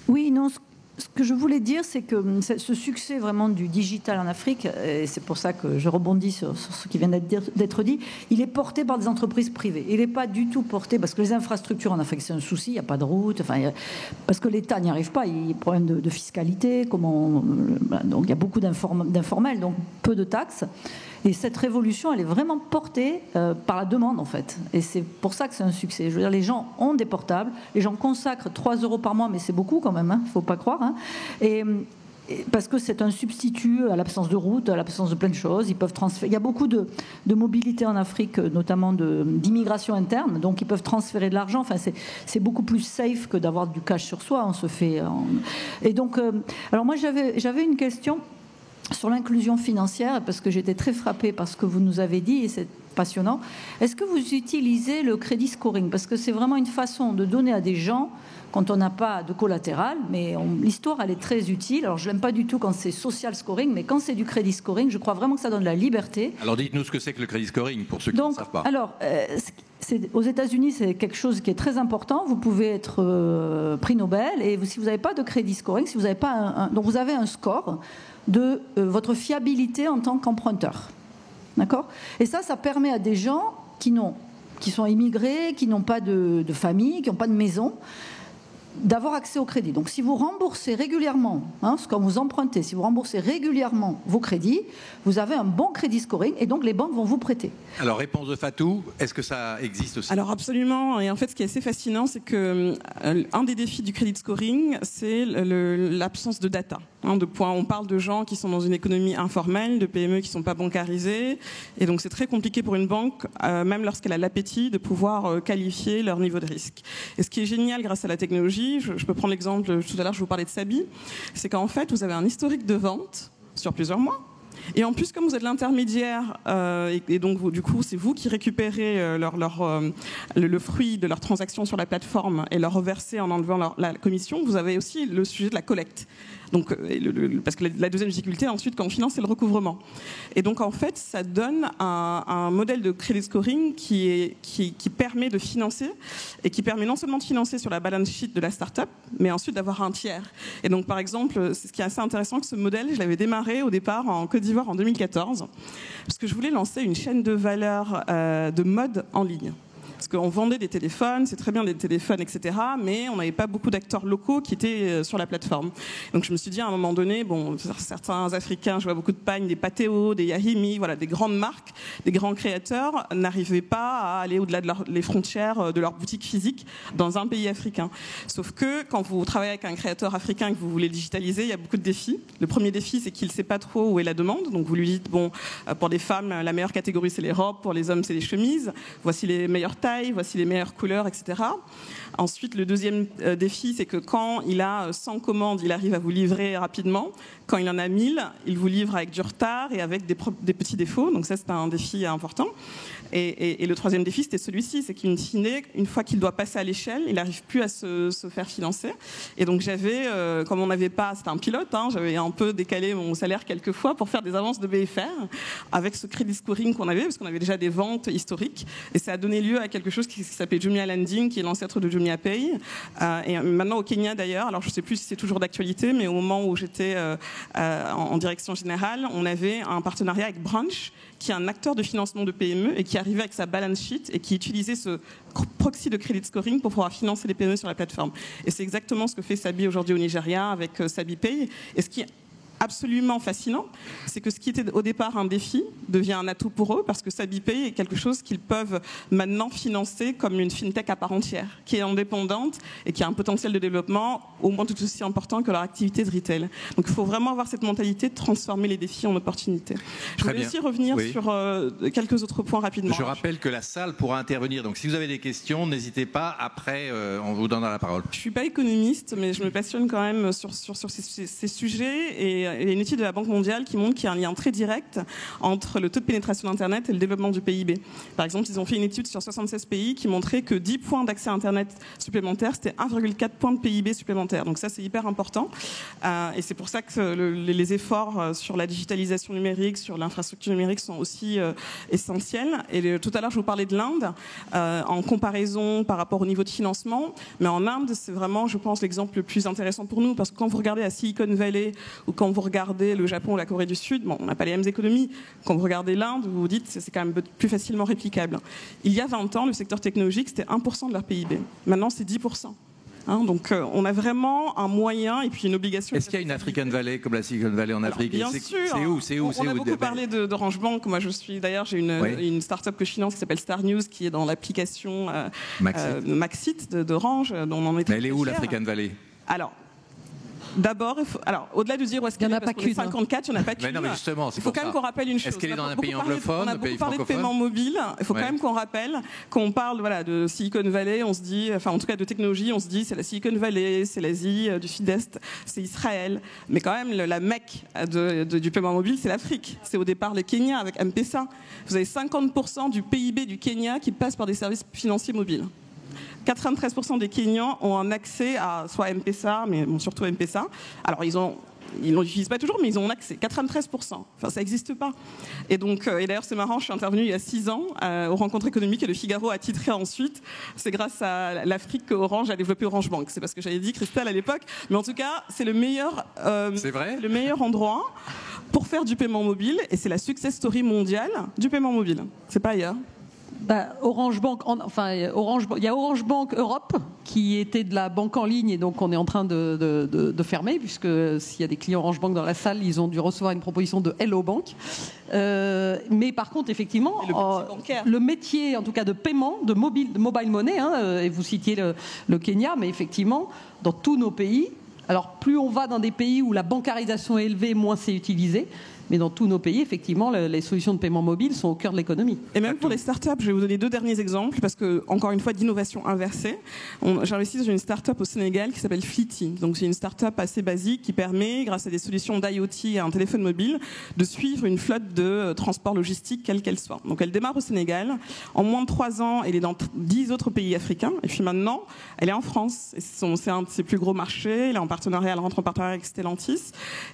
Oui, non, ce que je voulais dire, c'est que ce succès vraiment du digital en Afrique, et c'est pour ça que je rebondis sur ce qui vient d'être dit, il est porté par des entreprises privées. Il n'est pas du tout porté, parce que les infrastructures en Afrique, c'est un souci, il n'y a pas de route, parce que l'État n'y arrive pas, il y a des problèmes de fiscalité, donc il y a beaucoup d'informels, donc peu de taxes. Et cette révolution, elle est vraiment portée par la demande, en fait. Et c'est pour ça que c'est un succès. Je veux dire, les gens ont des portables, les gens consacrent 3 € par mois, mais c'est beaucoup quand même, il ne faut pas croire. Et parce que c'est un substitut à l'absence de route, à l'absence de plein de choses. Ils peuvent transférer. Il y a beaucoup de mobilité en Afrique, notamment d'immigration interne, donc ils peuvent transférer de l'argent. Enfin, c'est beaucoup plus safe que d'avoir du cash sur soi. On se fait. Et donc, alors moi, j'avais une question sur l'inclusion financière, parce que j'étais très frappée par ce que vous nous avez dit, et c'est passionnant. Est-ce que vous utilisez le crédit scoring? Parce que c'est vraiment une façon de donner à des gens, quand on n'a pas de collatéral, mais l'histoire, elle est très utile. Alors, je n'aime pas du tout quand c'est social scoring, mais quand c'est du crédit scoring, je crois vraiment que ça donne la liberté. Alors, dites-nous ce que c'est que le crédit scoring, pour ceux qui ne savent pas. Alors, aux États-Unis, c'est quelque chose qui est très important. Vous pouvez être prix Nobel, et si vous n'avez pas de crédit scoring, si vous n'avez pas donc vous avez un score de votre fiabilité en tant qu'emprunteur. D'accord ? Et ça permet à des gens qui sont immigrés, qui n'ont pas de famille, qui n'ont pas de maison, d'avoir accès au crédit. Donc si vous remboursez régulièrement, quand vous empruntez, si vous remboursez régulièrement vos crédits, vous avez un bon crédit scoring et donc les banques vont vous prêter. Alors réponse de Fatou, est-ce que ça existe aussi? Alors absolument, et en fait ce qui est assez fascinant, c'est que un des défis du crédit scoring, c'est l'absence de data. On parle de gens qui sont dans une économie informelle, de PME qui ne sont pas bancarisées, et donc c'est très compliqué pour une banque, même lorsqu'elle a l'appétit, de pouvoir qualifier leur niveau de risque. Et ce qui est génial grâce à la technologie, je peux prendre l'exemple, tout à l'heure je vous parlais de Sabi, c'est qu'en fait vous avez un historique de vente sur plusieurs mois. Et en plus, comme vous êtes l'intermédiaire, et donc du coup, c'est vous qui récupérez le fruit de leur transaction sur la plateforme et leur reversez en enlevant la commission, vous avez aussi le sujet de la collecte. Donc, parce que la deuxième difficulté, ensuite, quand on finance, c'est le recouvrement. Et donc, en fait, ça donne un modèle de crédit scoring qui permet de financer, et qui permet non seulement de financer sur la balance sheet de la start-up, mais ensuite d'avoir un tiers. Et donc, par exemple, c'est ce qui est assez intéressant, que ce modèle, je l'avais démarré au départ en Côte d'Ivoire en 2014, parce que je voulais lancer une chaîne de valeur de mode en ligne. Parce qu'on vendait des téléphones, c'est très bien des téléphones, etc. Mais on n'avait pas beaucoup d'acteurs locaux qui étaient sur la plateforme. Donc je me suis dit à un moment donné, certains Africains, je vois beaucoup de Pagne, des Pateo, des Yahimi, voilà, des grandes marques, des grands créateurs n'arrivaient pas à aller au-delà des frontières de leur boutique physique dans un pays africain. Sauf que quand vous travaillez avec un créateur africain et que vous voulez digitaliser, il y a beaucoup de défis. Le premier défi, c'est qu'il ne sait pas trop où est la demande. Donc vous lui dites, pour des femmes, la meilleure catégorie, c'est les robes, pour les hommes, c'est les chemises. Voici les meilleures tailles, voici les meilleures couleurs, etc. Ensuite, le deuxième défi, c'est que quand il a 100 commandes, il arrive à vous livrer rapidement. Quand il en a 1000, il vous livre avec du retard et avec des petits défauts. Donc ça, c'est un défi important. Et le troisième défi, c'était celui-ci, c'est qu'une fois qu'il doit passer à l'échelle, il n'arrive plus à se faire financer. Et donc j'avais, comme on n'avait pas, c'était un pilote, j'avais un peu décalé mon salaire quelques fois pour faire des avances de BFR avec ce crédit scoring qu'on avait, parce qu'on avait déjà des ventes historiques. Et ça a donné lieu à quelque chose qui s'appelait Jumia Lending, qui est l'ancêtre de Jumia Pay. Et maintenant au Kenya d'ailleurs, alors je ne sais plus si c'est toujours d'actualité, mais au moment où j'étais en direction générale, on avait un partenariat avec Branch, qui est un acteur de financement de PME et qui arrivait avec sa balance sheet et qui utilisait ce proxy de credit scoring pour pouvoir financer les PME sur la plateforme. Et c'est exactement ce que fait Sabi aujourd'hui au Nigeria avec Sabi Pay. Et ce qui est absolument fascinant, c'est que ce qui était au départ un défi devient un atout pour eux, parce que SabIPay est quelque chose qu'ils peuvent maintenant financer comme une fintech à part entière, qui est indépendante et qui a un potentiel de développement au moins tout aussi important que leur activité de retail. Donc il faut vraiment avoir cette mentalité de transformer les défis en opportunités. Je voulais aussi revenir sur quelques autres points rapidement. Je rappelle que la salle pourra intervenir, donc si vous avez des questions, n'hésitez pas, après on vous donnera la parole. Je ne suis pas économiste, mais je me passionne quand même sur ces sujets, et il y a une étude de la Banque mondiale qui montre qu'il y a un lien très direct entre le taux de pénétration d'Internet et le développement du PIB. Par exemple, ils ont fait une étude sur 76 pays qui montrait que 10 points d'accès à Internet supplémentaires, c'était 1,4 point de PIB supplémentaire. Donc ça, c'est hyper important. Et c'est pour ça que les efforts sur la digitalisation numérique, sur l'infrastructure numérique sont aussi essentiels. Et tout à l'heure, je vous parlais de l'Inde, en comparaison par rapport au niveau de financement. Mais en Inde, c'est vraiment, je pense, l'exemple le plus intéressant pour nous, parce que quand vous regardez la Silicon Valley ou quand vous regardez le Japon ou la Corée du Sud, bon, on n'a pas les mêmes économies. Quand vous regardez l'Inde, vous vous dites que c'est quand même plus facilement réplicable. Il y a 20 ans, le secteur technologique, c'était 1% de leur PIB. Maintenant, c'est 10%. Donc on a vraiment un moyen et puis une obligation. Est-ce qu'il y a une African Valley comme la Silicon Valley en Afrique? Bien sûr. C'est où? On a beaucoup parlé d'Orange Bank. Moi, j'ai une start-up que je finance qui s'appelle Star News, qui est dans l'application Maxit d'Orange, dont on en est. Mais elle est où l'African Valley? Alors. D'abord, au-delà de dire où est-ce qu'elle est, parce qu'on est 54, il n'y en a pas qu'une. Non, mais justement, il faut quand même qu'on rappelle une chose. Est-ce qu'elle est dans un pays anglophone, un pays francophone? On a beaucoup parlé de paiement mobile. Il faut quand même qu'on rappelle qu'on parle de Silicon Valley, on se dit, enfin en tout cas de technologie, on se dit c'est la Silicon Valley, c'est l'Asie du Sud-Est, c'est Israël. Mais quand même, la Mecque du paiement mobile, c'est l'Afrique. C'est au départ le Kenya avec M-Pesa. Vous avez 50% du PIB du Kenya qui passe par des services financiers mobiles. 93% des Kenyans ont un accès à soit M-Pesa, mais surtout M-Pesa. Alors ils ne l'utilisent pas toujours, mais ils ont un accès. 93%. Enfin, ça n'existe pas. Et donc, et d'ailleurs, c'est marrant, je suis intervenue il y a 6 ans aux rencontres économiques et le Figaro a titré ensuite. C'est grâce à l'Afrique qu'Orange a développé Orange Bank. C'est parce que j'avais dit Christelle à l'époque. Mais en tout cas, c'est le meilleur endroit pour faire du paiement mobile. Et c'est la success story mondiale du paiement mobile. C'est pas ailleurs. Orange Bank, il y a Orange Bank Europe qui était de la banque en ligne et donc on est en train de fermer, puisque s'il y a des clients Orange Bank dans la salle, ils ont dû recevoir une proposition de Hello Bank. Mais par contre, effectivement, le métier en tout cas de paiement, de mobile money, et vous citiez le Kenya, mais effectivement, dans tous nos pays, alors plus on va dans des pays où la bancarisation est élevée, moins c'est utilisé. Mais dans tous nos pays, effectivement, les solutions de paiement mobile sont au cœur de l'économie. Et même pour les startups, je vais vous donner 2 derniers exemples, parce que, encore une fois, d'innovation inversée. J'investis dans une startup au Sénégal qui s'appelle Fleety. Donc, c'est une startup assez basique qui permet, grâce à des solutions d'IoT et un téléphone mobile, de suivre une flotte de transport logistique, quelle qu'elle soit. Donc, elle démarre au Sénégal. En moins de 3 ans, elle est dans 10 autres pays africains. Et puis maintenant, elle est en France. C'est un de ses plus gros marchés. Elle est en partenariat, elle rentre en partenariat avec Stellantis.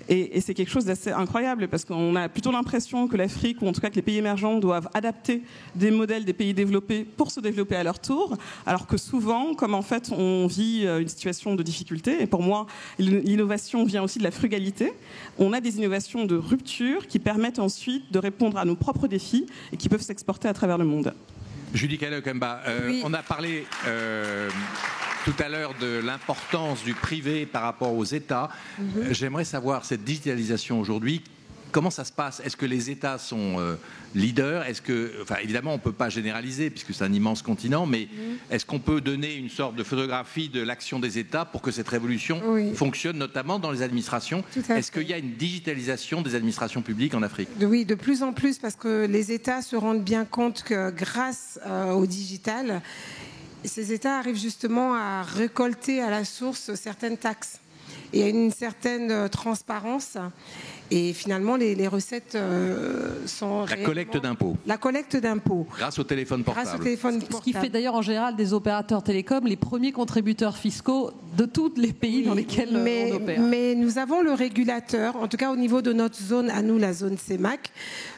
Et c'est quelque chose d'assez incroyable, parce qu'on a plutôt l'impression que l'Afrique, ou en tout cas que les pays émergents, doivent adapter des modèles des pays développés pour se développer à leur tour, alors que souvent, comme en fait on vit une situation de difficulté, et pour moi l'innovation vient aussi de la frugalité, on a des innovations de rupture qui permettent ensuite de répondre à nos propres défis et qui peuvent s'exporter à travers le monde. Judy Kalekemba, oui. On a parlé tout à l'heure de l'importance du privé par rapport aux États. J'aimerais savoir, cette digitalisation aujourd'hui, comment ça se passe? Est-ce que les États sont leaders? Évidemment, on ne peut pas généraliser puisque c'est un immense continent, mais est-ce qu'on peut donner une sorte de photographie de l'action des États pour que cette révolution fonctionne, notamment dans les administrations? Est-ce qu'il y a une digitalisation des administrations publiques en Afrique? Oui, de plus en plus, parce que les États se rendent bien compte que grâce au digital, ces États arrivent justement à récolter à la source certaines taxes. Il y a une certaine transparence. Et finalement, les recettes sont la collecte d'impôts. La collecte d'impôts. Grâce au téléphone portable. Ce qui fait d'ailleurs en général des opérateurs télécoms les premiers contributeurs fiscaux de tous les pays dans lesquels on opère. Mais nous avons le régulateur, en tout cas au niveau de notre zone, à nous, la zone CEMAC,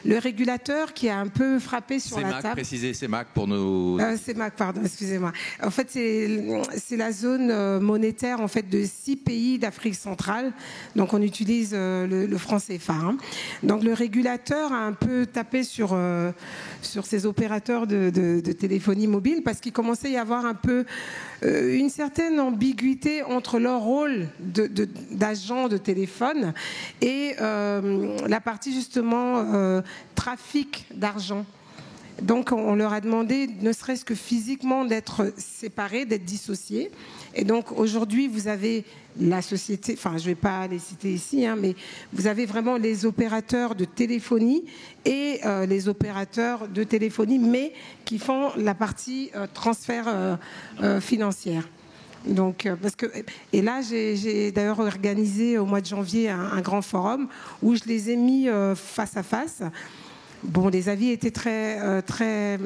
le régulateur qui a un peu frappé sur la table. Précisez CEMAC pour nos... CEMAC, pardon, excusez-moi. En fait, c'est la zone monétaire en fait, de 6 pays d'Afrique centrale. Donc on utilise le franc francs CFA. Hein. Donc le régulateur a un peu tapé sur ces opérateurs de téléphonie mobile parce qu'il commençait à y avoir un peu une certaine ambiguïté entre leur rôle d'agent de téléphone et la partie justement trafic d'argent. Donc on leur a demandé, ne serait-ce que physiquement, d'être séparés, d'être dissociés. Et donc aujourd'hui, vous avez la société, enfin je ne vais pas les citer ici, hein, mais vous avez vraiment les opérateurs de téléphonie et les opérateurs de téléphonie, mais qui font la partie transfert financière. Donc, et là, j'ai d'ailleurs organisé au mois de janvier un grand forum où je les ai mis face à face. Bon, les avis étaient très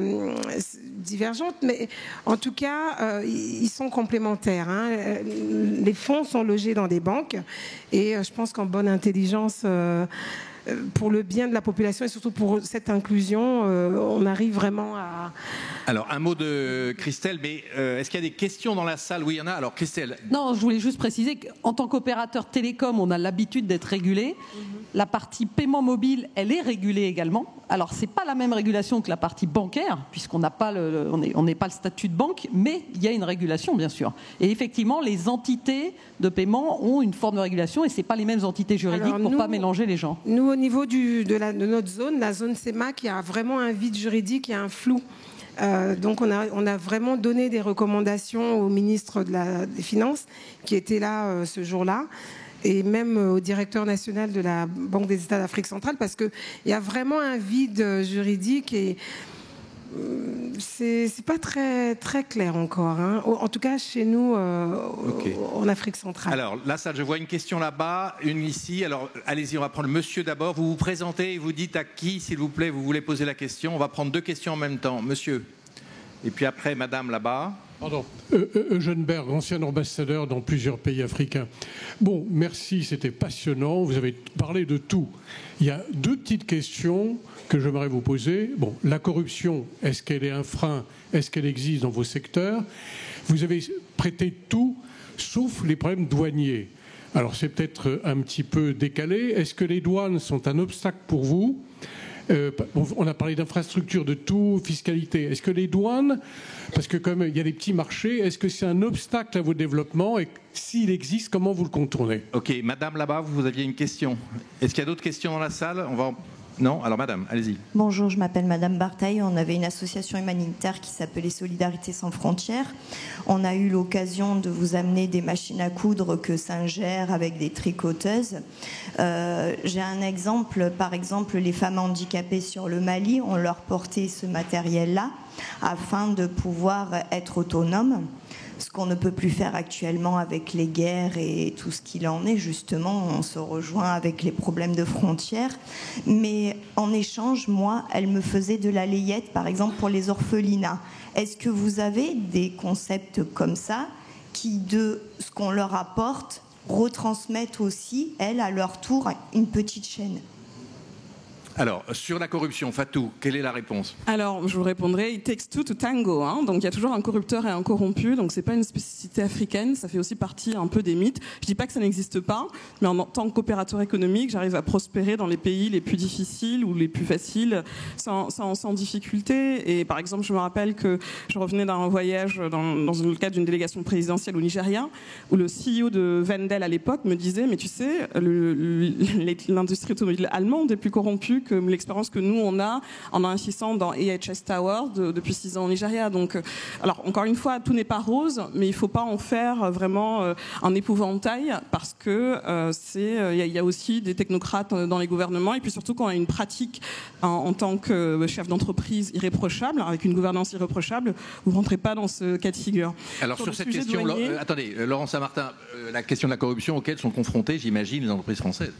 divergents, mais en tout cas, ils sont complémentaires. Hein. Les fonds sont logés dans des banques et je pense qu'en bonne intelligence, pour le bien de la population et surtout pour cette inclusion, on arrive vraiment à... Alors, un mot de Christelle, mais est-ce qu'il y a des questions dans la salle? Oui, il y en a. Alors, Christelle. Non, je voulais juste préciser qu'en tant qu'opérateur télécom, on a l'habitude d'être régulé. La partie paiement mobile, elle est régulée également. Alors, c'est pas la même régulation que la partie bancaire, puisqu'on n'a pas on n'est pas le statut de banque, mais il y a une régulation, bien sûr. Et effectivement, les entités de paiement ont une forme de régulation, et c'est pas les mêmes entités juridiques pour pas mélanger les gens. Nous, au niveau de notre zone, la zone CEMAC, il y a vraiment un vide juridique, il y a un flou. Donc on a vraiment donné des recommandations au ministre des Finances qui était là ce jour-là et même au directeur national de la Banque des États d'Afrique centrale parce qu'il y a vraiment un vide juridique et c'est pas très clair encore, hein. En tout cas chez nous en Afrique centrale. Alors là, je vois une question là-bas, une ici. Alors allez-y, on va prendre le monsieur d'abord. Vous vous présentez et vous dites à qui, s'il vous plaît, vous voulez poser la question. On va prendre 2 questions en même temps. Monsieur. Et puis après, madame là-bas. Pardon. Eugène Berg, ancien ambassadeur dans plusieurs pays africains. Bon, merci, c'était passionnant. Vous avez parlé de tout. Il y a 2 petites questions que j'aimerais vous poser. Bon, la corruption, est-ce qu'elle est un frein? Est-ce qu'elle existe dans vos secteurs? Vous avez prêté tout, sauf les problèmes douaniers. Alors, c'est peut-être un petit peu décalé. Est-ce que les douanes sont un obstacle pour vous? On a parlé d'infrastructure, de tout, fiscalité. Est-ce que les douanes, parce que comme il y a des petits marchés, est-ce que c'est un obstacle à vos développements et s'il existe, comment vous le contournez? Ok, madame là-bas, vous aviez une question. Est-ce qu'il y a d'autres questions dans la salle? Non? Alors madame, allez-y. Bonjour, je m'appelle madame Bartaille. On avait une association humanitaire qui s'appelait Solidarité sans frontières. On a eu l'occasion de vous amener des machines à coudre que Singer avec des tricoteuses. J'ai un exemple, par exemple, les femmes handicapées sur le Mali, on leur portait ce matériel-là afin de pouvoir être autonomes. Ce qu'on ne peut plus faire actuellement avec les guerres et tout ce qu'il en est, justement, on se rejoint avec les problèmes de frontières. Mais en échange, moi, elle me faisait de la layette, par exemple, pour les orphelinats. Est-ce que vous avez des concepts comme ça qui, de ce qu'on leur apporte, retransmettent aussi, elles, à leur tour, une petite chaîne? Alors, sur la corruption, Fatou, quelle est la réponse? Alors, je vous répondrai, it takes two to tango. Hein. Donc, il y a toujours un corrupteur et un corrompu. Donc, c'est pas une spécificité africaine. Ça fait aussi partie un peu des mythes. Je dis pas que ça n'existe pas, mais en tant qu'opérateur économique, j'arrive à prospérer dans les pays les plus difficiles ou les plus faciles sans difficulté. Et par exemple, je me rappelle que je revenais d'un voyage dans le cadre d'une délégation présidentielle au Nigeria, où le CEO de Wendel à l'époque me disait, mais tu sais, l'industrie automobile allemande est plus corrompue que l'expérience que nous on a en investissant dans AHS Tower depuis 6 ans au Nigeria. Donc, alors encore une fois, tout n'est pas rose, mais il ne faut pas en faire vraiment un épouvantail parce que il y a aussi des technocrates dans les gouvernements et puis surtout quand on a une pratique en tant que chef d'entreprise irréprochable, avec une gouvernance irréprochable, vous ne rentrez pas dans ce cas de figure. Alors sur cette question, attendez, Laurent Saint-Martin, la question de la corruption auquel sont confrontées, j'imagine, les entreprises françaises.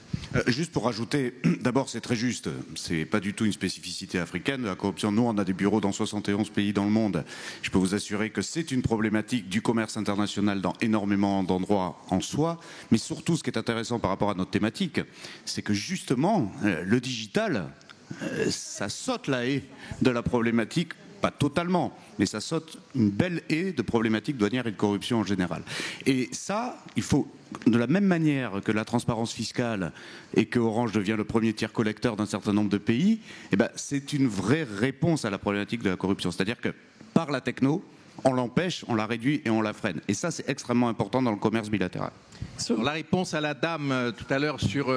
Juste pour rajouter, d'abord c'est très juste. C'est pas du tout une spécificité africaine. La corruption, nous, on a des bureaux dans 71 pays dans le monde. Je peux vous assurer que c'est une problématique du commerce international dans énormément d'endroits en soi. Mais surtout, ce qui est intéressant par rapport à notre thématique, c'est que justement, le digital, ça saute la haie de la problématique pas totalement, mais ça saute une belle haie de problématiques douanières et de corruption en général. Et ça, il faut, de la même manière que la transparence fiscale et que Orange devient le premier tiers collecteur d'un certain nombre de pays, eh ben, c'est une vraie réponse à la problématique de la corruption. C'est-à-dire que par la techno, on l'empêche, on la réduit et on la freine. Et ça, c'est extrêmement important dans le commerce bilatéral. Sur la réponse à la dame tout à l'heure sur...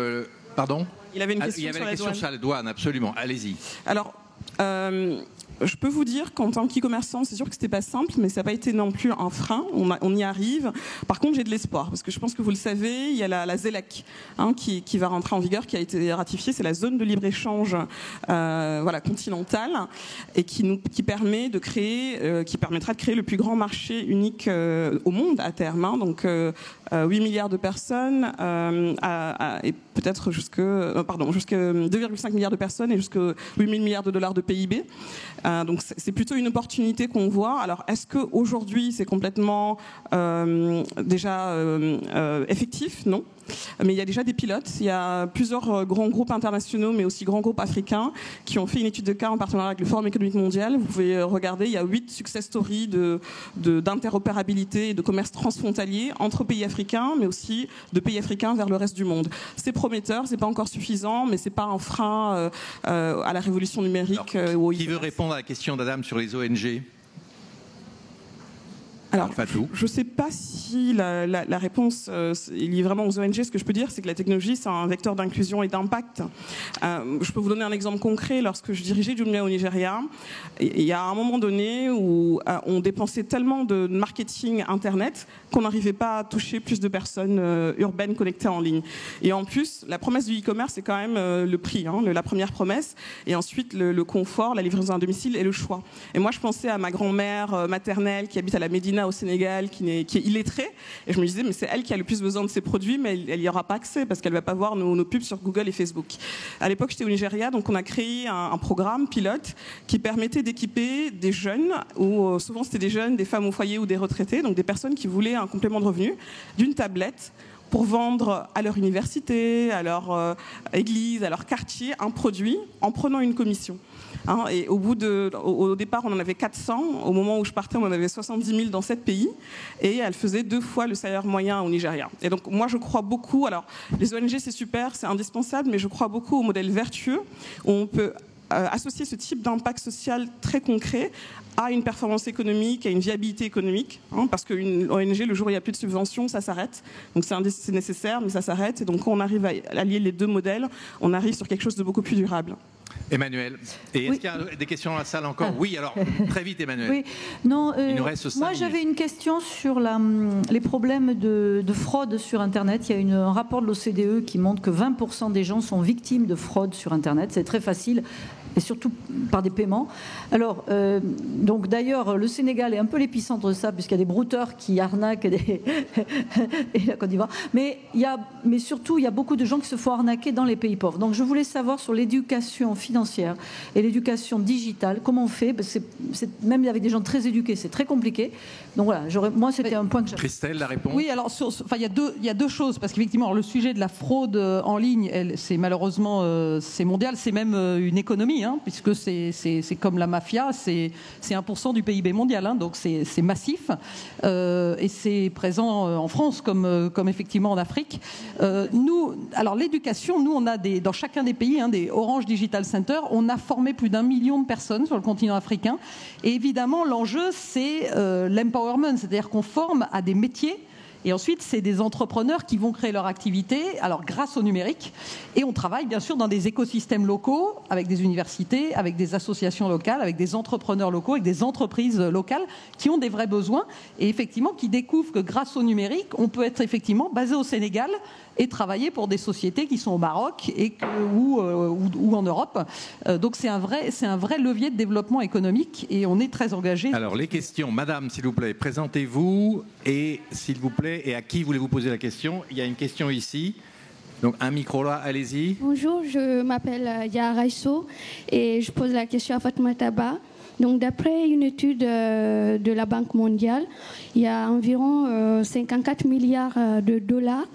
pardon ? Il avait une question, il y avait sur, la question sur la douane, absolument. Allez-y. Alors, je peux vous dire qu'en tant qu'e-commerçant, c'est sûr que c'était pas simple, mais ça n'a pas été non plus un frein. On y arrive. Par contre, j'ai de l'espoir, parce que je pense que vous le savez, il y a la ZLEC qui va rentrer en vigueur, qui a été ratifiée. C'est la zone de libre-échange continentale, et qui permettra de créer le plus grand marché unique au monde à terme. Donc 8 milliards de personnes, et peut-être jusque 2,5 milliards de personnes et jusque 8 000 milliards de dollars de PIB. Donc c'est plutôt une opportunité qu'on voit. Alors est-ce qu'aujourd'hui c'est complètement déjà effectif? Non. Mais il y a déjà des pilotes. Il y a plusieurs grands groupes internationaux, mais aussi grands groupes africains, qui ont fait une étude de cas en partenariat avec le Forum économique mondial. Vous pouvez regarder, il y a 8 success stories d'interopérabilité et de commerce transfrontalier entre pays africains, mais aussi de pays africains vers le reste du monde. C'est prometteur, c'est pas encore suffisant, mais c'est pas un frein à la révolution numérique. Alors, qui veut répondre à la question d'Adam sur les ONG ? Alors, je ne sais pas si la réponse est liée vraiment aux ONG. Ce que je peux dire, c'est que la technologie, c'est un vecteur d'inclusion et d'impact. Je peux vous donner un exemple concret. Lorsque je dirigeais Jumia au Nigeria, il y a un moment donné où on dépensait tellement de marketing Internet qu'on n'arrivait pas à toucher plus de personnes urbaines connectées en ligne. Et en plus, la promesse du e-commerce, c'est quand même le prix, la première promesse. Et ensuite, le confort, la livraison à domicile et le choix. Et moi, je pensais à ma grand-mère maternelle qui habite à la Médina au Sénégal, qui est illettrée, et je me disais mais c'est elle qui a le plus besoin de ces produits, mais elle n'y aura pas accès parce qu'elle ne va pas voir nos pubs sur Google et Facebook. À l'époque, j'étais au Nigeria, donc on a créé un programme pilote qui permettait d'équiper des jeunes, ou souvent c'était des jeunes, des femmes au foyer ou des retraités, donc des personnes qui voulaient un complément de revenu, d'une tablette pour vendre à leur université, à leur église, à leur quartier, un produit en prenant une commission. Et au départ, on en avait 400. Au moment où je partais, on en avait 70 000 dans 7 pays. Et elle faisait 2 fois le salaire moyen au Nigeria. Et donc, moi, je crois beaucoup. Alors, les ONG, c'est super, c'est indispensable, mais je crois beaucoup au modèle vertueux où on peut associer ce type d'impact social très concret à une performance économique, à une viabilité économique, parce qu'une ONG, le jour où il n'y a plus de subventions, ça s'arrête. Donc c'est nécessaire, mais ça s'arrête. Et donc quand on arrive à allier les deux modèles, on arrive sur quelque chose de beaucoup plus durable. Emmanuel, et est-ce qu'il y a des questions dans la salle encore? Oui, alors très vite Emmanuel. Oui. Non, il nous reste 5 moi minutes. j'avais une question sur les problèmes de fraude sur Internet. Il y a un rapport de l'OCDE qui montre que 20% des gens sont victimes de fraude sur Internet. C'est très facile. Et surtout par des paiements. Alors, donc d'ailleurs, le Sénégal est un peu l'épicentre de ça, puisqu'il y a des brouteurs qui arnaquent et la Côte d'Ivoire. Mais surtout, il y a beaucoup de gens qui se font arnaquer dans les pays pauvres. Donc, je voulais savoir sur l'éducation financière et l'éducation digitale, comment on fait. Même avec des gens très éduqués, c'est très compliqué. Donc voilà, moi, c'était un point que j'avais. Christelle, la réponse. Oui, alors, il y a deux choses, parce qu'effectivement, le sujet de la fraude en ligne, c'est malheureusement, c'est mondial, c'est même une économie. Puisque c'est comme la mafia, c'est 1% du PIB mondial, donc c'est massif, et c'est présent en France comme effectivement en Afrique. Alors l'éducation, nous on a dans chacun des pays des Orange Digital Center, on a formé plus d'1 million de personnes sur le continent africain, et évidemment l'enjeu c'est l'empowerment, c'est-à-dire qu'on forme à des métiers. Et ensuite, c'est des entrepreneurs qui vont créer leur activité, alors grâce au numérique. Et on travaille bien sûr dans des écosystèmes locaux, avec des universités, avec des associations locales, avec des entrepreneurs locaux, avec des entreprises locales qui ont des vrais besoins et effectivement qui découvrent que grâce au numérique, on peut être effectivement basé au Sénégal et travailler pour des sociétés qui sont au Maroc ou en Europe. Donc c'est un vrai levier de développement économique et on est très engagé. Alors les questions, madame, s'il vous plaît, présentez-vous et s'il vous plaît, et à qui voulez-vous poser la question? Il y a une question ici. Donc un micro là, allez-y. Bonjour, je m'appelle Yara Raisso et je pose la question à Fatma Taba. Donc, d'après une étude de la Banque mondiale, il y a environ 54 milliards de dollars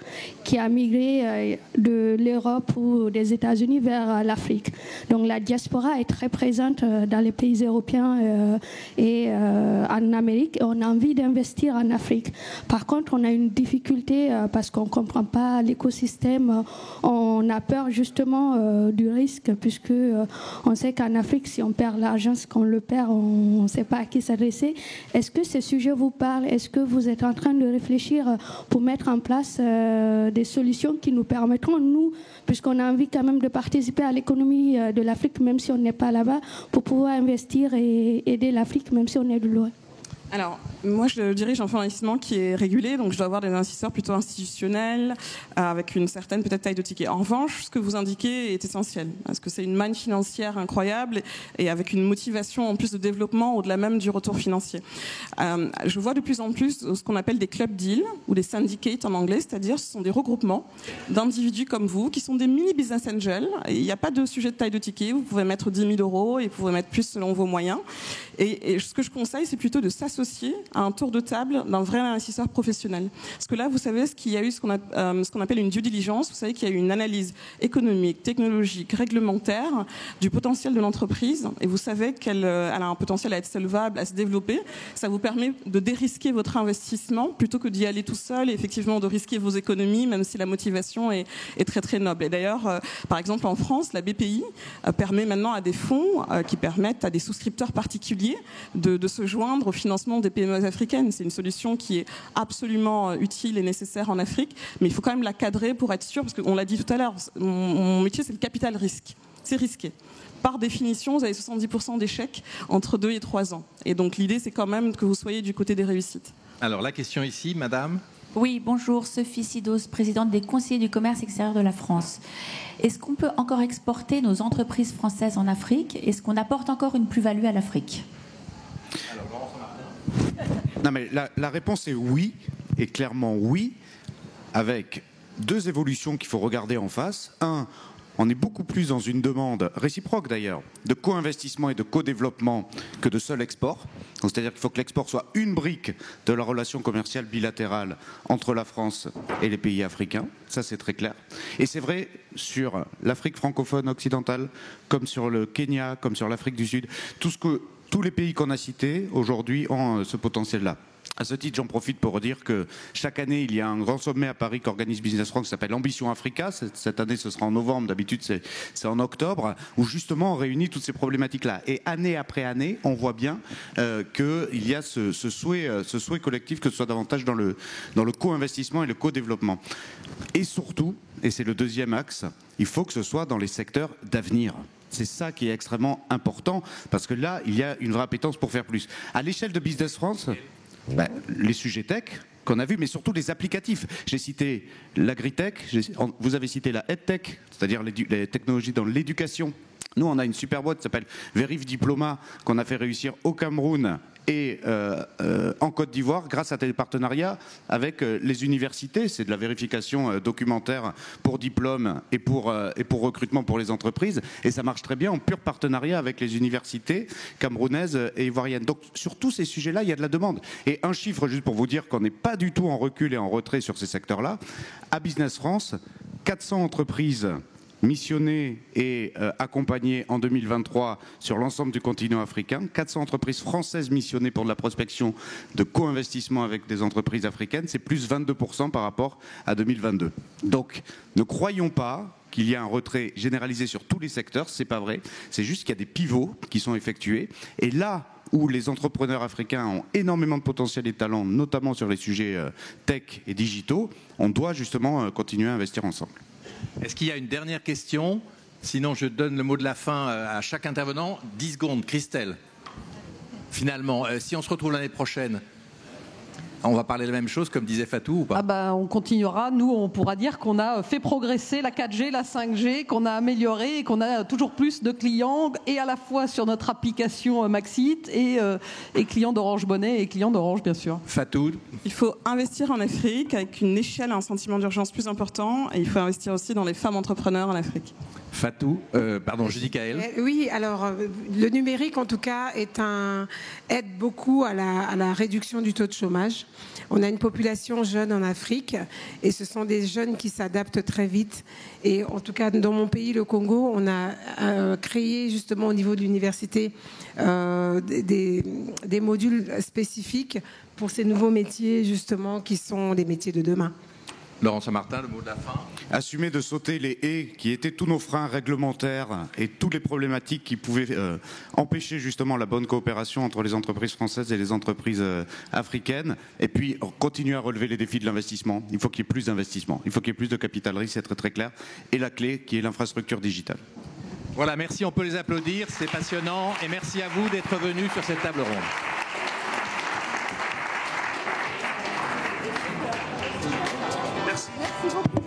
qui a migré de l'Europe ou des États-Unis vers l'Afrique. Donc, la diaspora est très présente dans les pays européens et en Amérique. Et on a envie d'investir en Afrique. Par contre, on a une difficulté parce qu'on ne comprend pas l'écosystème. On a peur justement du risque puisque on sait qu'en Afrique, si on perd l'argent, ce qu'on le perd, on ne sait pas à qui s'adresser. Est-ce que ces sujets vous parlent? Est-ce que vous êtes en train de réfléchir pour mettre en place des solutions qui nous permettront, nous, puisqu'on a envie quand même de participer à l'économie de l'Afrique, même si on n'est pas là-bas, pour pouvoir investir et aider l'Afrique, même si on est de loin? Alors, moi, je dirige un fonds d'investissement qui est régulé, donc je dois avoir des investisseurs plutôt institutionnels, avec une certaine peut-être taille de ticket. En revanche, ce que vous indiquez est essentiel, parce que c'est une manne financière incroyable et avec une motivation en plus de développement au-delà même du retour financier. Je vois de plus en plus ce qu'on appelle des club deals, ou des syndicates en anglais, c'est-à-dire ce sont des regroupements d'individus comme vous, qui sont des mini-business angels. Il n'y a pas de sujet de taille de ticket, vous pouvez mettre 10 000 € et vous pouvez mettre plus selon vos moyens. Et ce que je conseille, c'est plutôt de s'associer à un tour de table d'un vrai investisseur professionnel. Parce que là, vous savez, qu'il y a eu ce qu'on appelle une due diligence. Vous savez qu'il y a eu une analyse économique, technologique, réglementaire du potentiel de l'entreprise. Et vous savez qu'elle a un potentiel à être solvable, à se développer. Ça vous permet de dérisquer votre investissement plutôt que d'y aller tout seul et effectivement de risquer vos économies, même si la motivation est très très noble. Et d'ailleurs, par exemple, en France, la BPI permet maintenant à des fonds qui permettent à des souscripteurs particuliers de se joindre au financement des PME africaines. C'est une solution qui est absolument utile et nécessaire en Afrique, mais il faut quand même la cadrer pour être sûr, parce qu'on l'a dit tout à l'heure, mon métier c'est le capital risque. C'est risqué. Par définition, vous avez 70% d'échecs entre 2 et 3 ans. Et donc l'idée c'est quand même que vous soyez du côté des réussites. Alors la question ici, madame. Oui, bonjour, Sophie Sidos, présidente des conseillers du commerce extérieur de la France. Est-ce qu'on peut encore exporter nos entreprises françaises en Afrique? Est-ce qu'on apporte encore une plus-value à l'Afrique? Non, mais la réponse est oui, et clairement oui, avec 2 évolutions qu'il faut regarder en face. Un, on est beaucoup plus dans une demande réciproque d'ailleurs, de co-investissement et de co-développement que de seul export. C'est-à-dire qu'il faut que l'export soit une brique de la relation commerciale bilatérale entre la France et les pays africains. Ça, c'est très clair. Et c'est vrai sur l'Afrique francophone occidentale, comme sur le Kenya, comme sur l'Afrique du Sud. Tous les pays qu'on a cités aujourd'hui ont ce potentiel-là. À ce titre, j'en profite pour redire que chaque année, il y a un grand sommet à Paris qu'organise Business France qui s'appelle Ambition Africa. Cette année, ce sera en novembre. D'habitude, c'est en octobre, où justement on réunit toutes ces problématiques-là. Et année après année, on voit bien qu'il y a ce souhait collectif que ce soit davantage dans le co-investissement et le co-développement. Et surtout, et c'est le deuxième axe, il faut que ce soit dans les secteurs d'avenir. C'est ça qui est extrêmement important, parce que là, il y a une vraie appétence pour faire plus. À l'échelle de Business France, les sujets tech qu'on a vus, mais surtout les applicatifs. J'ai cité l'agritech, vous avez cité la edtech, c'est-à-dire les technologies dans l'éducation. Nous, on a une super boîte qui s'appelle Verif Diploma, qu'on a fait réussir au Cameroun et en Côte d'Ivoire grâce à des partenariats avec les universités. C'est de la vérification documentaire pour diplôme et pour recrutement pour les entreprises. Et ça marche très bien en pur partenariat avec les universités camerounaises et ivoiriennes. Donc sur tous ces sujets-là, il y a de la demande. Et un chiffre juste pour vous dire qu'on n'est pas du tout en recul et en retrait sur ces secteurs-là. À Business France, 400 entreprises missionnées et accompagnées en 2023 sur l'ensemble du continent africain, 400 entreprises françaises missionnées pour de la prospection de co-investissement avec des entreprises africaines, c'est plus 22% par rapport à 2022. Donc ne croyons pas qu'il y a un retrait généralisé sur tous les secteurs, c'est pas vrai, c'est juste qu'il y a des pivots qui sont effectués, et là où les entrepreneurs africains ont énormément de potentiel et de talent, notamment sur les sujets tech et digitaux, on doit justement continuer à investir ensemble. Est-ce qu'il y a une dernière question? Sinon, je donne le mot de la fin à chaque intervenant. 10 secondes. Christelle, finalement, si on se retrouve l'année prochaine, on va parler de la même chose, comme disait Fatou, ou pas? On continuera. Nous, on pourra dire qu'on a fait progresser la 4G, la 5G, qu'on a amélioré et qu'on a toujours plus de clients, et à la fois sur notre application Maxit et clients d'Orange Money et clients d'Orange, bien sûr. Fatou? Il faut investir en Afrique avec une échelle, un sentiment d'urgence plus important, et il faut investir aussi dans les femmes entrepreneurs en Afrique. Fatou, Judicaël. Oui, alors le numérique en tout cas aide beaucoup à la réduction du taux de chômage. On a une population jeune en Afrique et ce sont des jeunes qui s'adaptent très vite. Et en tout cas, dans mon pays, le Congo, on a créé justement au niveau de l'université des modules spécifiques pour ces nouveaux métiers justement qui sont les métiers de demain. Laurent Saint-Martin, le mot de la fin. Assumer de sauter les haies qui étaient tous nos freins réglementaires et toutes les problématiques qui pouvaient empêcher justement la bonne coopération entre les entreprises françaises et les entreprises africaines. Et puis continuer à relever les défis de l'investissement. Il faut qu'il y ait plus d'investissement, il faut qu'il y ait plus de capital risque, c'est très très clair. Et la clé qui est l'infrastructure digitale. Voilà, merci, on peut les applaudir, c'est passionnant. Et merci à vous d'être venus sur cette table ronde. Merci beaucoup.